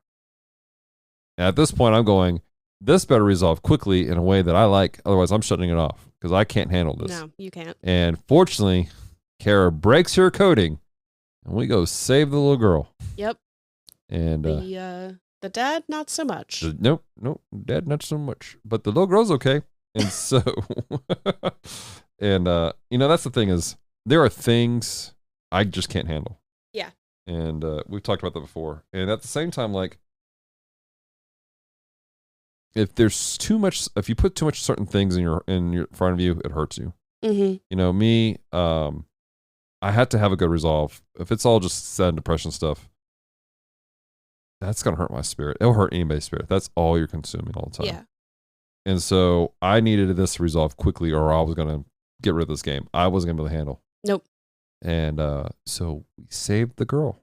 And at this point, I'm going, this better resolve quickly in a way that I like. Otherwise, I'm shutting it off because I can't handle this. No, you can't. And fortunately, Kara breaks her coding, and we go save the little girl. Yep. And the dad, not so much. Nope, dad, not so much. But the little girl's okay. And so, and that's the thing is, there are things I just can't handle. Yeah. And we've talked about that before. And at the same time, like, if there's too much, if you put too much certain things in your front of you, it hurts you. Mm-hmm. Me, I had to have a good resolve. If it's all just sad and depression stuff, that's gonna hurt my spirit. It'll hurt anybody's spirit. That's all you're consuming all the time. Yeah. And so I needed this resolved quickly, or I was gonna get rid of this game. I wasn't gonna be able to handle. Nope. And so we saved the girl.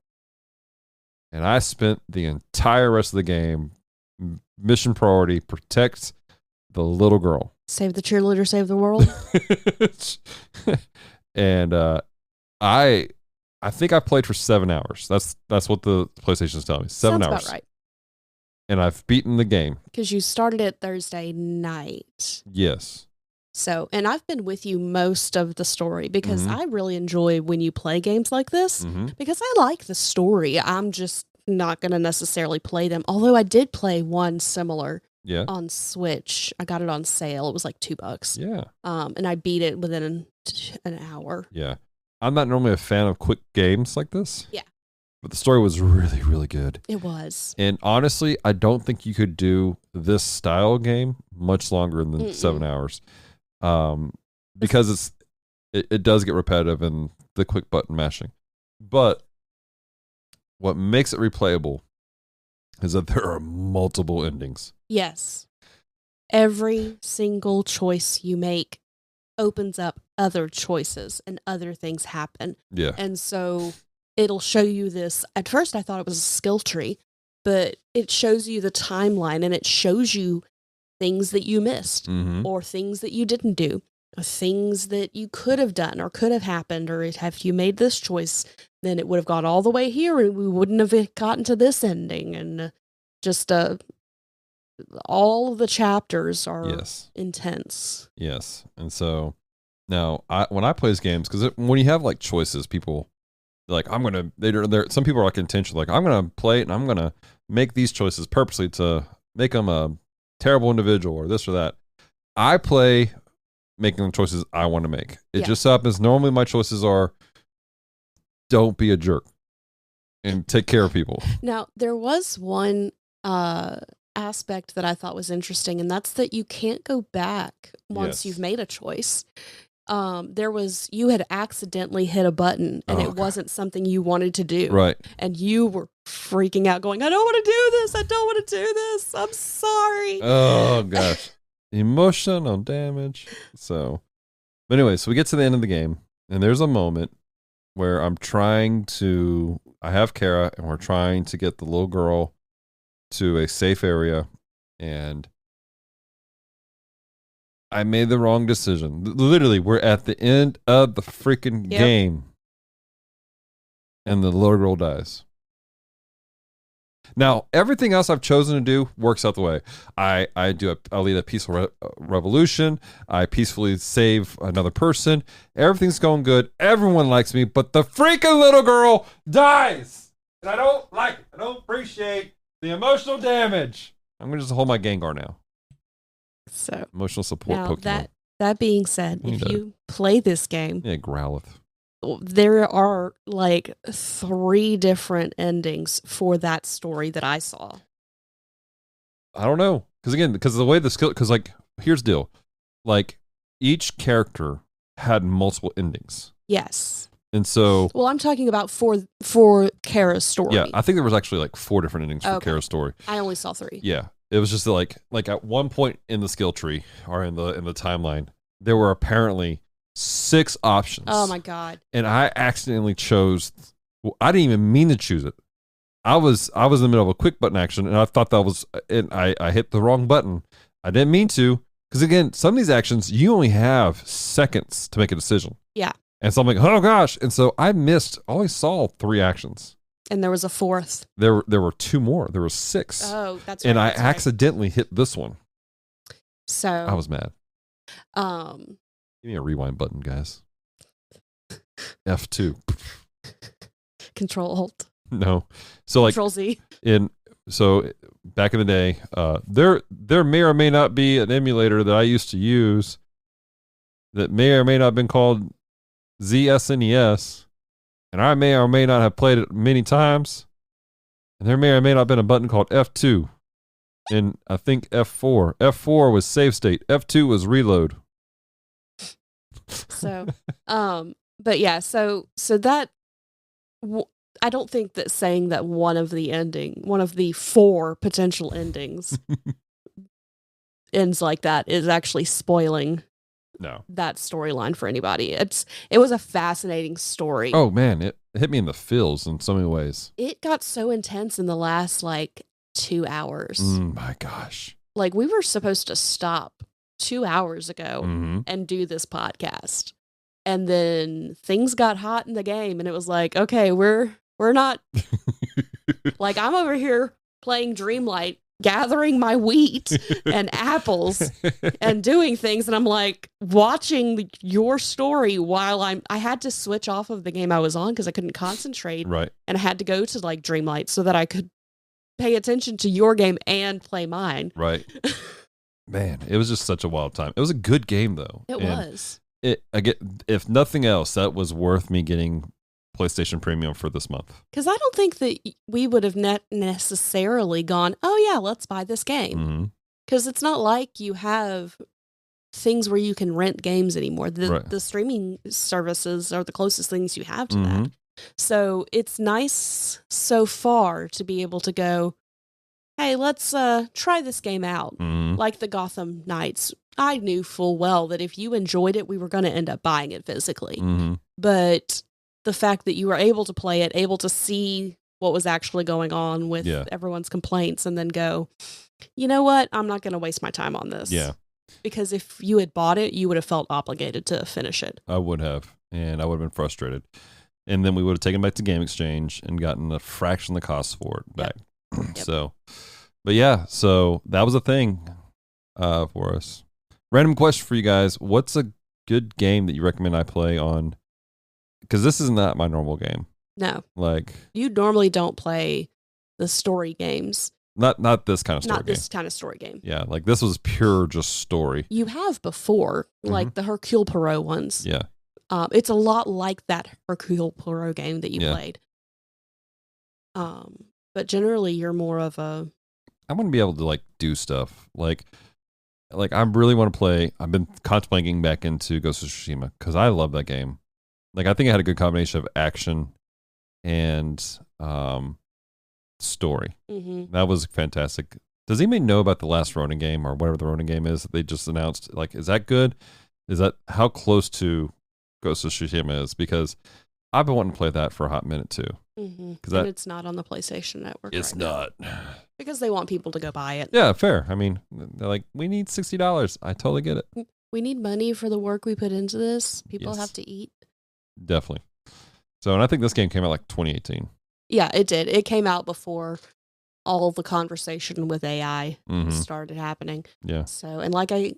And I spent the entire rest of the game, mission priority, protect the little girl. Save the cheerleader, save the world. And I think I played for 7 hours. That's what the PlayStation's telling me. 7 Sounds hours. about right. And I've beaten the game. Because you started it Thursday night. Yes. So, and I've been with you most of the story because Mhm. I really enjoy when you play games like this Mm-hmm. because I like the story. I'm just not going to necessarily play them. Although I did play one similar Yeah. on Switch. I got it on sale. It was like $2. Yeah. And I beat it within an hour. Yeah. I'm not normally a fan of quick games like this. Yeah. But the story was really, really good. It was. And honestly, I don't think you could do this style game much longer than Mm-mm. 7 hours. Because it does get repetitive and the quick button mashing. But what makes it replayable is that there are multiple endings. Yes. Every single choice you make opens up other choices and other things happen. Yeah. And so it'll show you this. At first, I thought it was a skill tree, but it shows you the timeline and it shows you things that you missed Mm-hmm. or things that you didn't do or things that you could have done or could have happened. Or if you made this choice, then it would have gone all the way here and we wouldn't have gotten to this ending. And just all of the chapters are Yes. intense. Yes. And so now when I play these games, because when you have like choices, people like, some people are like intentional, like, I'm going to play it and I'm going to make these choices purposely to make them a terrible individual or this or that. I play making the choices I want to make. It just happens. Normally my choices are don't be a jerk and take care of people. Now, there was one aspect that I thought was interesting, and that's that you can't go back once Yes. you've made a choice. You had accidentally hit a button and it wasn't something you wanted to do. Right. And you were freaking out going, I don't want to do this. I don't want to do this. I'm sorry. Oh gosh. Emotional damage. So, but anyway, so we get to the end of the game and there's a moment where I have Kara and we're trying to get the little girl to a safe area, and I made the wrong decision. Literally, we're at the end of the freaking game, and the little girl dies. Now, everything else I've chosen to do works out the way. I lead a peaceful revolution. I peacefully save another person. Everything's going good. Everyone likes me, but the freaking little girl dies. And I don't like it. I don't appreciate the emotional damage. I'm going to just hold my Gengar now. So Emotional support now Pokemon. that being said, if you play this game, Yeah, Growlithe. there are like 3 different endings for that story that I saw. I don't know. Because the way the skill, because like, here's the deal. Like, each character had multiple endings. Yes. And so, Well, I'm talking about for Kara's story. yeah, I think there was actually like 4 different endings for Kara's story. I only saw 3. Yeah. It was just like at one point in the skill tree or in the timeline, there were apparently 6 options. Oh my God. And I accidentally chose. Well, I didn't even mean to choose it. I was in the middle of a quick button action, and I thought that was, and I hit the wrong button. I didn't mean to, because again, some of these actions you only have seconds to make a decision. Yeah. And so I'm like, oh gosh, and so I missed. I only saw 3 actions. And there was a 4th. There were 2 more. There were 6. Oh, that's right. And I that's right. accidentally hit this one. So I was mad. um Give me a rewind button, guys. F2. Control Alt. No. So like Control Z. So back in the day, there may or may not be an emulator that I used to use that may or may not have been called ZSNES, and I may or may not have played it many times, and there may or may not have been a button called F2, and I think F4. F4 was save state. F2 was reload. So, but yeah, so that I don't think that saying that one of the 4 potential endings ends like that is actually spoiling that storyline for anybody. It was a fascinating story. Oh man, it hit me in the feels in so many ways. It got so intense in the last 2 hours. My gosh. Like we were supposed to stop 2 hours ago Mm-hmm. and do this podcast. And then things got hot in the game and it was like, okay, we're not like I'm over here playing Dreamlight, gathering my wheat and apples and doing things. And I'm like watching your story while I had to switch off of the game I was on because I couldn't concentrate. Right. And I had to go to Dreamlight so that I could pay attention to your game and play mine. Right. Man, it was just such a wild time. It was a good game though. It was. If nothing else, that was worth me getting PlayStation Premium for this month. Because I don't think that we would have necessarily gone, oh yeah, let's buy this game. Because it's not like you have things where you can rent games anymore. The streaming services are the closest things you have to that. So it's nice so far to be able to go, hey, let's try this game out. Like the Gotham Knights. I knew full well that if you enjoyed it, we were going to end up buying it physically. But the fact that you were able to play it, able to see what was actually going on with everyone's complaints and then go, you know what? I'm not going to waste my time on this. Yeah. Because if you had bought it, you would have felt obligated to finish it. I would have. And I would have been frustrated. And then we would have taken it back to Game Exchange and gotten a fraction of the cost for it back. So, but yeah, so that was a thing for us. Random question for you guys. What's a good game that you recommend I play on? Because this is not my normal game. No. Like, you normally don't play the story games. Not this kind of story game. Not this kind of story game. Yeah, like this was pure just story. You have before, like the Hercule Poirot ones. Yeah. It's a lot like that Hercule Poirot game that you played. But generally you're more of a... I want to be able to do stuff. Like I really want to play. I've been contemplating getting back into Ghost of Tsushima because I love that game. Like I think it had a good combination of action and story. That was fantastic. Does anybody know about the last Ronin game or whatever the Ronin game is that they just announced? Like, is that good? Is that how close to Ghost of Tsushima is? Because I've been wanting to play that for a hot minute too. And it's not on the PlayStation Network. It's not. Because they want people to go buy it. Yeah, fair. I mean, they're like, we need $60. I totally get it. We need money for the work we put into this. People have to eat. Definitely. So, and I think this game came out 2018. Yeah, it did. It came out before all the conversation with AI started happening. Yeah. So, and like I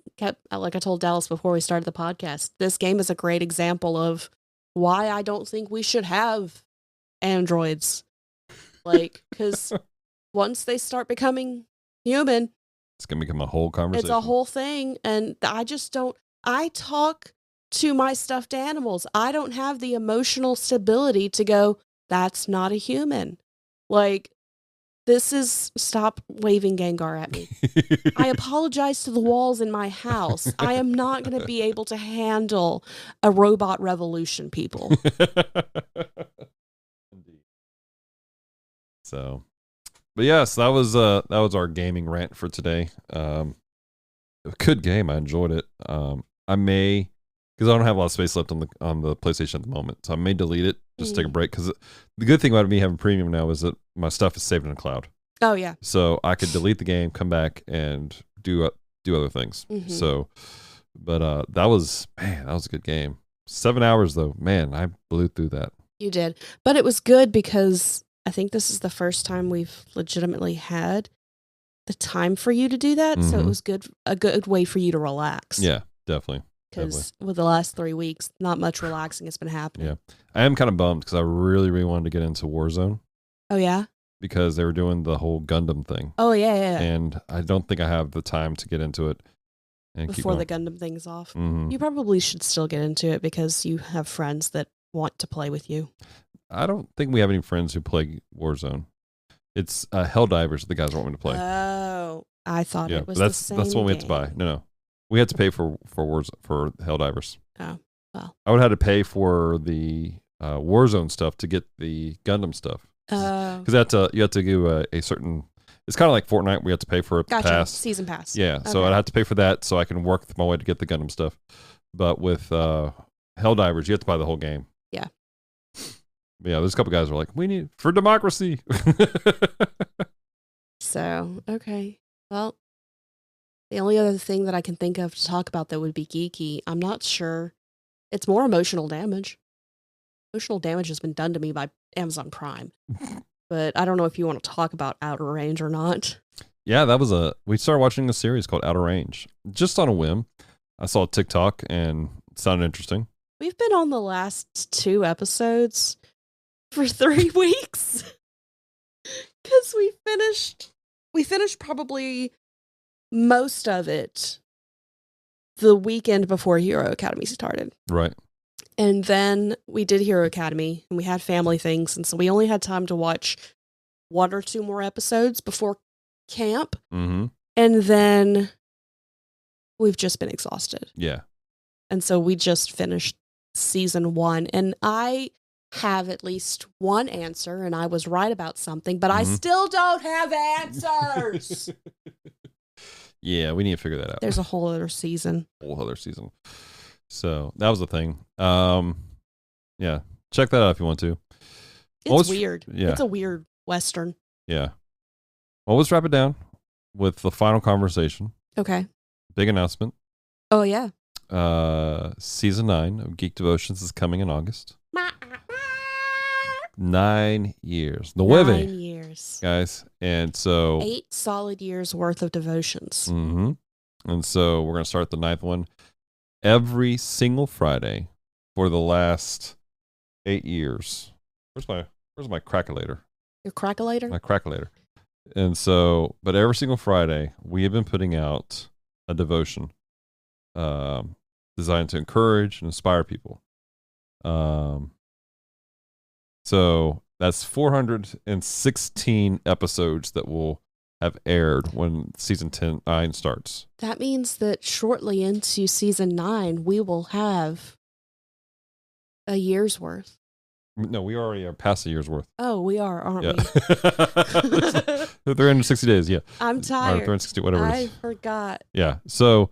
told Dallas before we started the podcast, this game is a great example of why I don't think we should have androids. Because once they start becoming human, it's going to become a whole conversation. It's a whole thing. And I just don't, I talk to my stuffed animals. I don't have the emotional stability to go, that's not a human. Stop waving Gengar at me. I apologize to the walls in my house. I am not going to be able to handle a robot revolution, people. So, but yes, that was our gaming rant for today. Good game. I enjoyed it. I may, because I don't have a lot of space left on the PlayStation at the moment. So I may delete it, just take a break. Because the good thing about me having premium now is that my stuff is saved in the cloud. Oh yeah. So I could delete the game, come back, and do other things. So, but that was a good game. 7 hours though, man, I blew through that. You did, but it was good because I think this is the first time we've legitimately had the time for you to do that. So it was a good way for you to relax. Yeah, definitely. Because with the last 3 weeks, not much relaxing has been happening. Yeah, I am kind of bummed because I really, really wanted to get into Warzone. Oh yeah. Because they were doing the whole Gundam thing. Oh yeah. And I don't think I have the time to get into it. And Before the Gundam thing's off. You probably should still get into it because you have friends that want to play with you. I don't think we have any friends who play Warzone. It's Helldivers the guys want me to play. Oh, I thought it was the same that's what we had to game. buy. No. We had to pay for Helldivers. Oh, well. I would have had to pay for the Warzone stuff to get the Gundam stuff. Because you have to give a certain... It's kind of like Fortnite. We have to pay for a pass. Season pass. Yeah, so I'd have to pay for that so I can work my way to get the Gundam stuff. But with Helldivers, you have to buy the whole game. Yeah. Yeah, there's a couple guys who are like, we need for democracy. So, okay. Well, the only other thing that I can think of to talk about that would be geeky, I'm not sure. It's more emotional damage. Emotional damage has been done to me by Amazon Prime. But I don't know if you want to talk about Outer Range or not. Yeah, we started watching a series called Outer Range. Just on a whim. I saw a TikTok and it sounded interesting. We've been on the last 2 episodes for 3 weeks. Because we finished probably most of it the weekend before Hero Academy started. Right. And then we did Hero Academy, and we had family things, and so we only had time to watch 1 or 2 more episodes before camp. Mm-hmm. And then we've just been exhausted. Yeah. And so we just finished season 1, and I have at least one answer, and I was right about something, but I still don't have answers. Yeah, we need to figure that out. There's a whole other season. So that was the thing. Yeah, check that out if you want to. It's weird. Yeah. It's a weird Western. Yeah. Well, let's wrap it down with the final conversation. Okay. Big announcement. Oh, yeah. Season 9 of Geek Devotions is coming in August. 9 years. 9 years. Guys. And so 8 solid years worth of devotions. Mm-hmm. And so we're going to start the 9th one every single Friday for the last 8 years. Where's my crackulator? Your crackulator? My crackulator. And so, but every single Friday, we have been putting out a devotion designed to encourage and inspire people. So that's 416 episodes that will have aired when season 9 starts. That means that shortly into season 9, we will have a year's worth. No, we already are past a year's worth. Oh, we are, aren't we? 360 days, yeah. I'm tired. Or 360, whatever it is. I forgot. Yeah. So,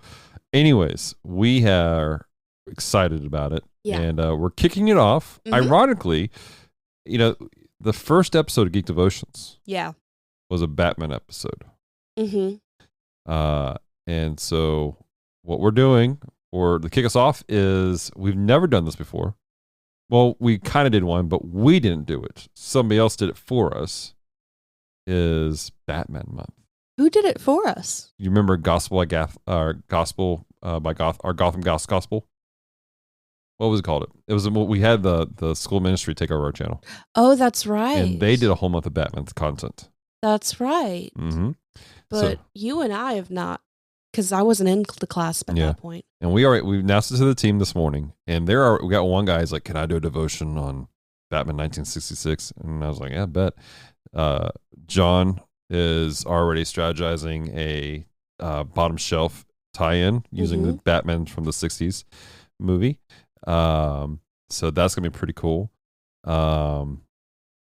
anyways, we are excited about it. Yeah. And we're kicking it off. Ironically, the first episode of Geek Devotions was a Batman episode. And so what we're doing, or to kick us off, is we've never done this before. Well, we kind of did one, but we didn't do it. Somebody else did it for us. Is Batman Month. Who did it for us? You remember Gospel by Gotham Gospel? What was it called? It was we had the school ministry take over our channel. Oh, that's right. And they did a whole month of Batman content. That's right. Mm-hmm. But you and I have not, because I wasn't in the class at that point. And we announced it to the team this morning, and we got one guy who's like, "Can I do a devotion on Batman 1966?" And I was like, "Yeah, bet." John is already strategizing a bottom shelf tie-in using the Batman from the 60s movie. So that's gonna be pretty cool.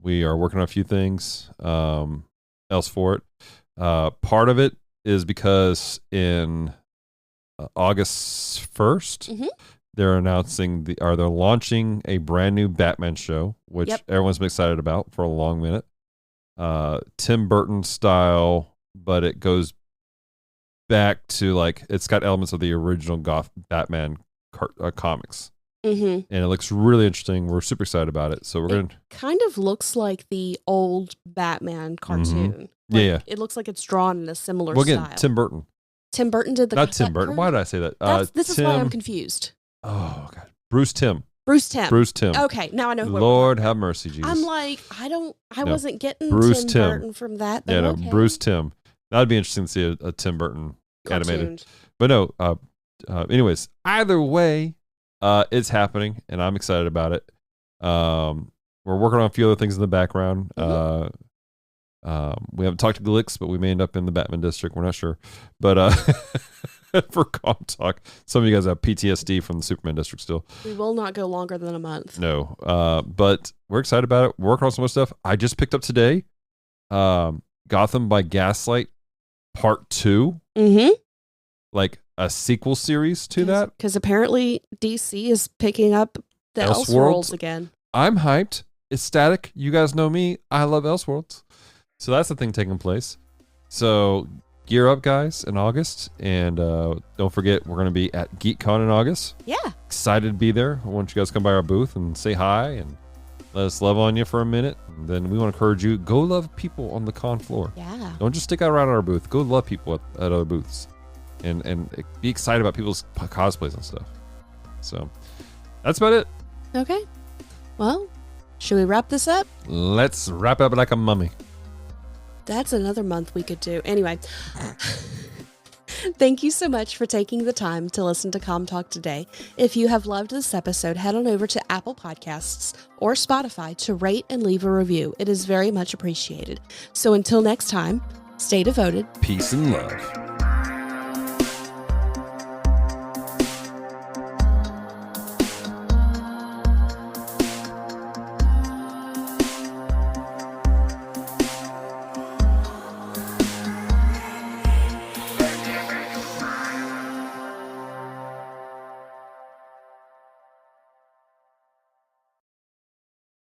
We are working on a few things else for it. Part of it is because in August 1st, they're announcing they're launching a brand new Batman show, which everyone's been excited about for a long minute. Tim Burton style, but it goes back to like it's got elements of the original Batman comics. And it looks really interesting. We're super excited about it. So it kind of looks like the old Batman cartoon. Like, it looks like it's drawn in a similar style. Tim Burton. Tim Burton did the not Tim Burton. Why did I say that? This is why I'm confused. Oh God, Bruce Timm. Okay, now I know who. Lord have mercy, Jesus. I'm like, I wasn't getting Bruce Tim Burton from that. Yeah, no, Bruce Timm. That'd be interesting to see a Tim Burton animated. But no, anyways, either way, it's happening, and I'm excited about it. We're working on a few other things in the background. We haven't talked to Glix, but we may end up in the Batman district. We're not sure. But for Com Talk, some of you guys have PTSD from the Superman district still. We will not go longer than a month. No. But we're excited about it. We're working on some more stuff. I just picked up today Gotham by Gaslight Part 2. Like a sequel series to that. Because apparently DC is picking up the Elseworlds again. I'm hyped. Ecstatic. You guys know me. I love Elseworlds. So that's the thing taking place. So gear up, guys, in August. And don't forget, we're going to be at GeekCon in August. Yeah. Excited to be there. I want you guys to come by our booth and say hi and let us love on you for a minute. And then we want to encourage you, go love people on the con floor. Yeah. Don't just stick out around our booth. Go love people at other booths. And be excited about people's cosplays and stuff. So that's about it. Okay. Well, should we wrap this up? Let's wrap up like a mummy. That's another month we could do. Anyway, thank you so much for taking the time to listen to Com Talk today. If you have loved this episode, head on over to Apple Podcasts or Spotify to rate and leave a review. It is very much appreciated. So until next time, stay devoted. Peace and love.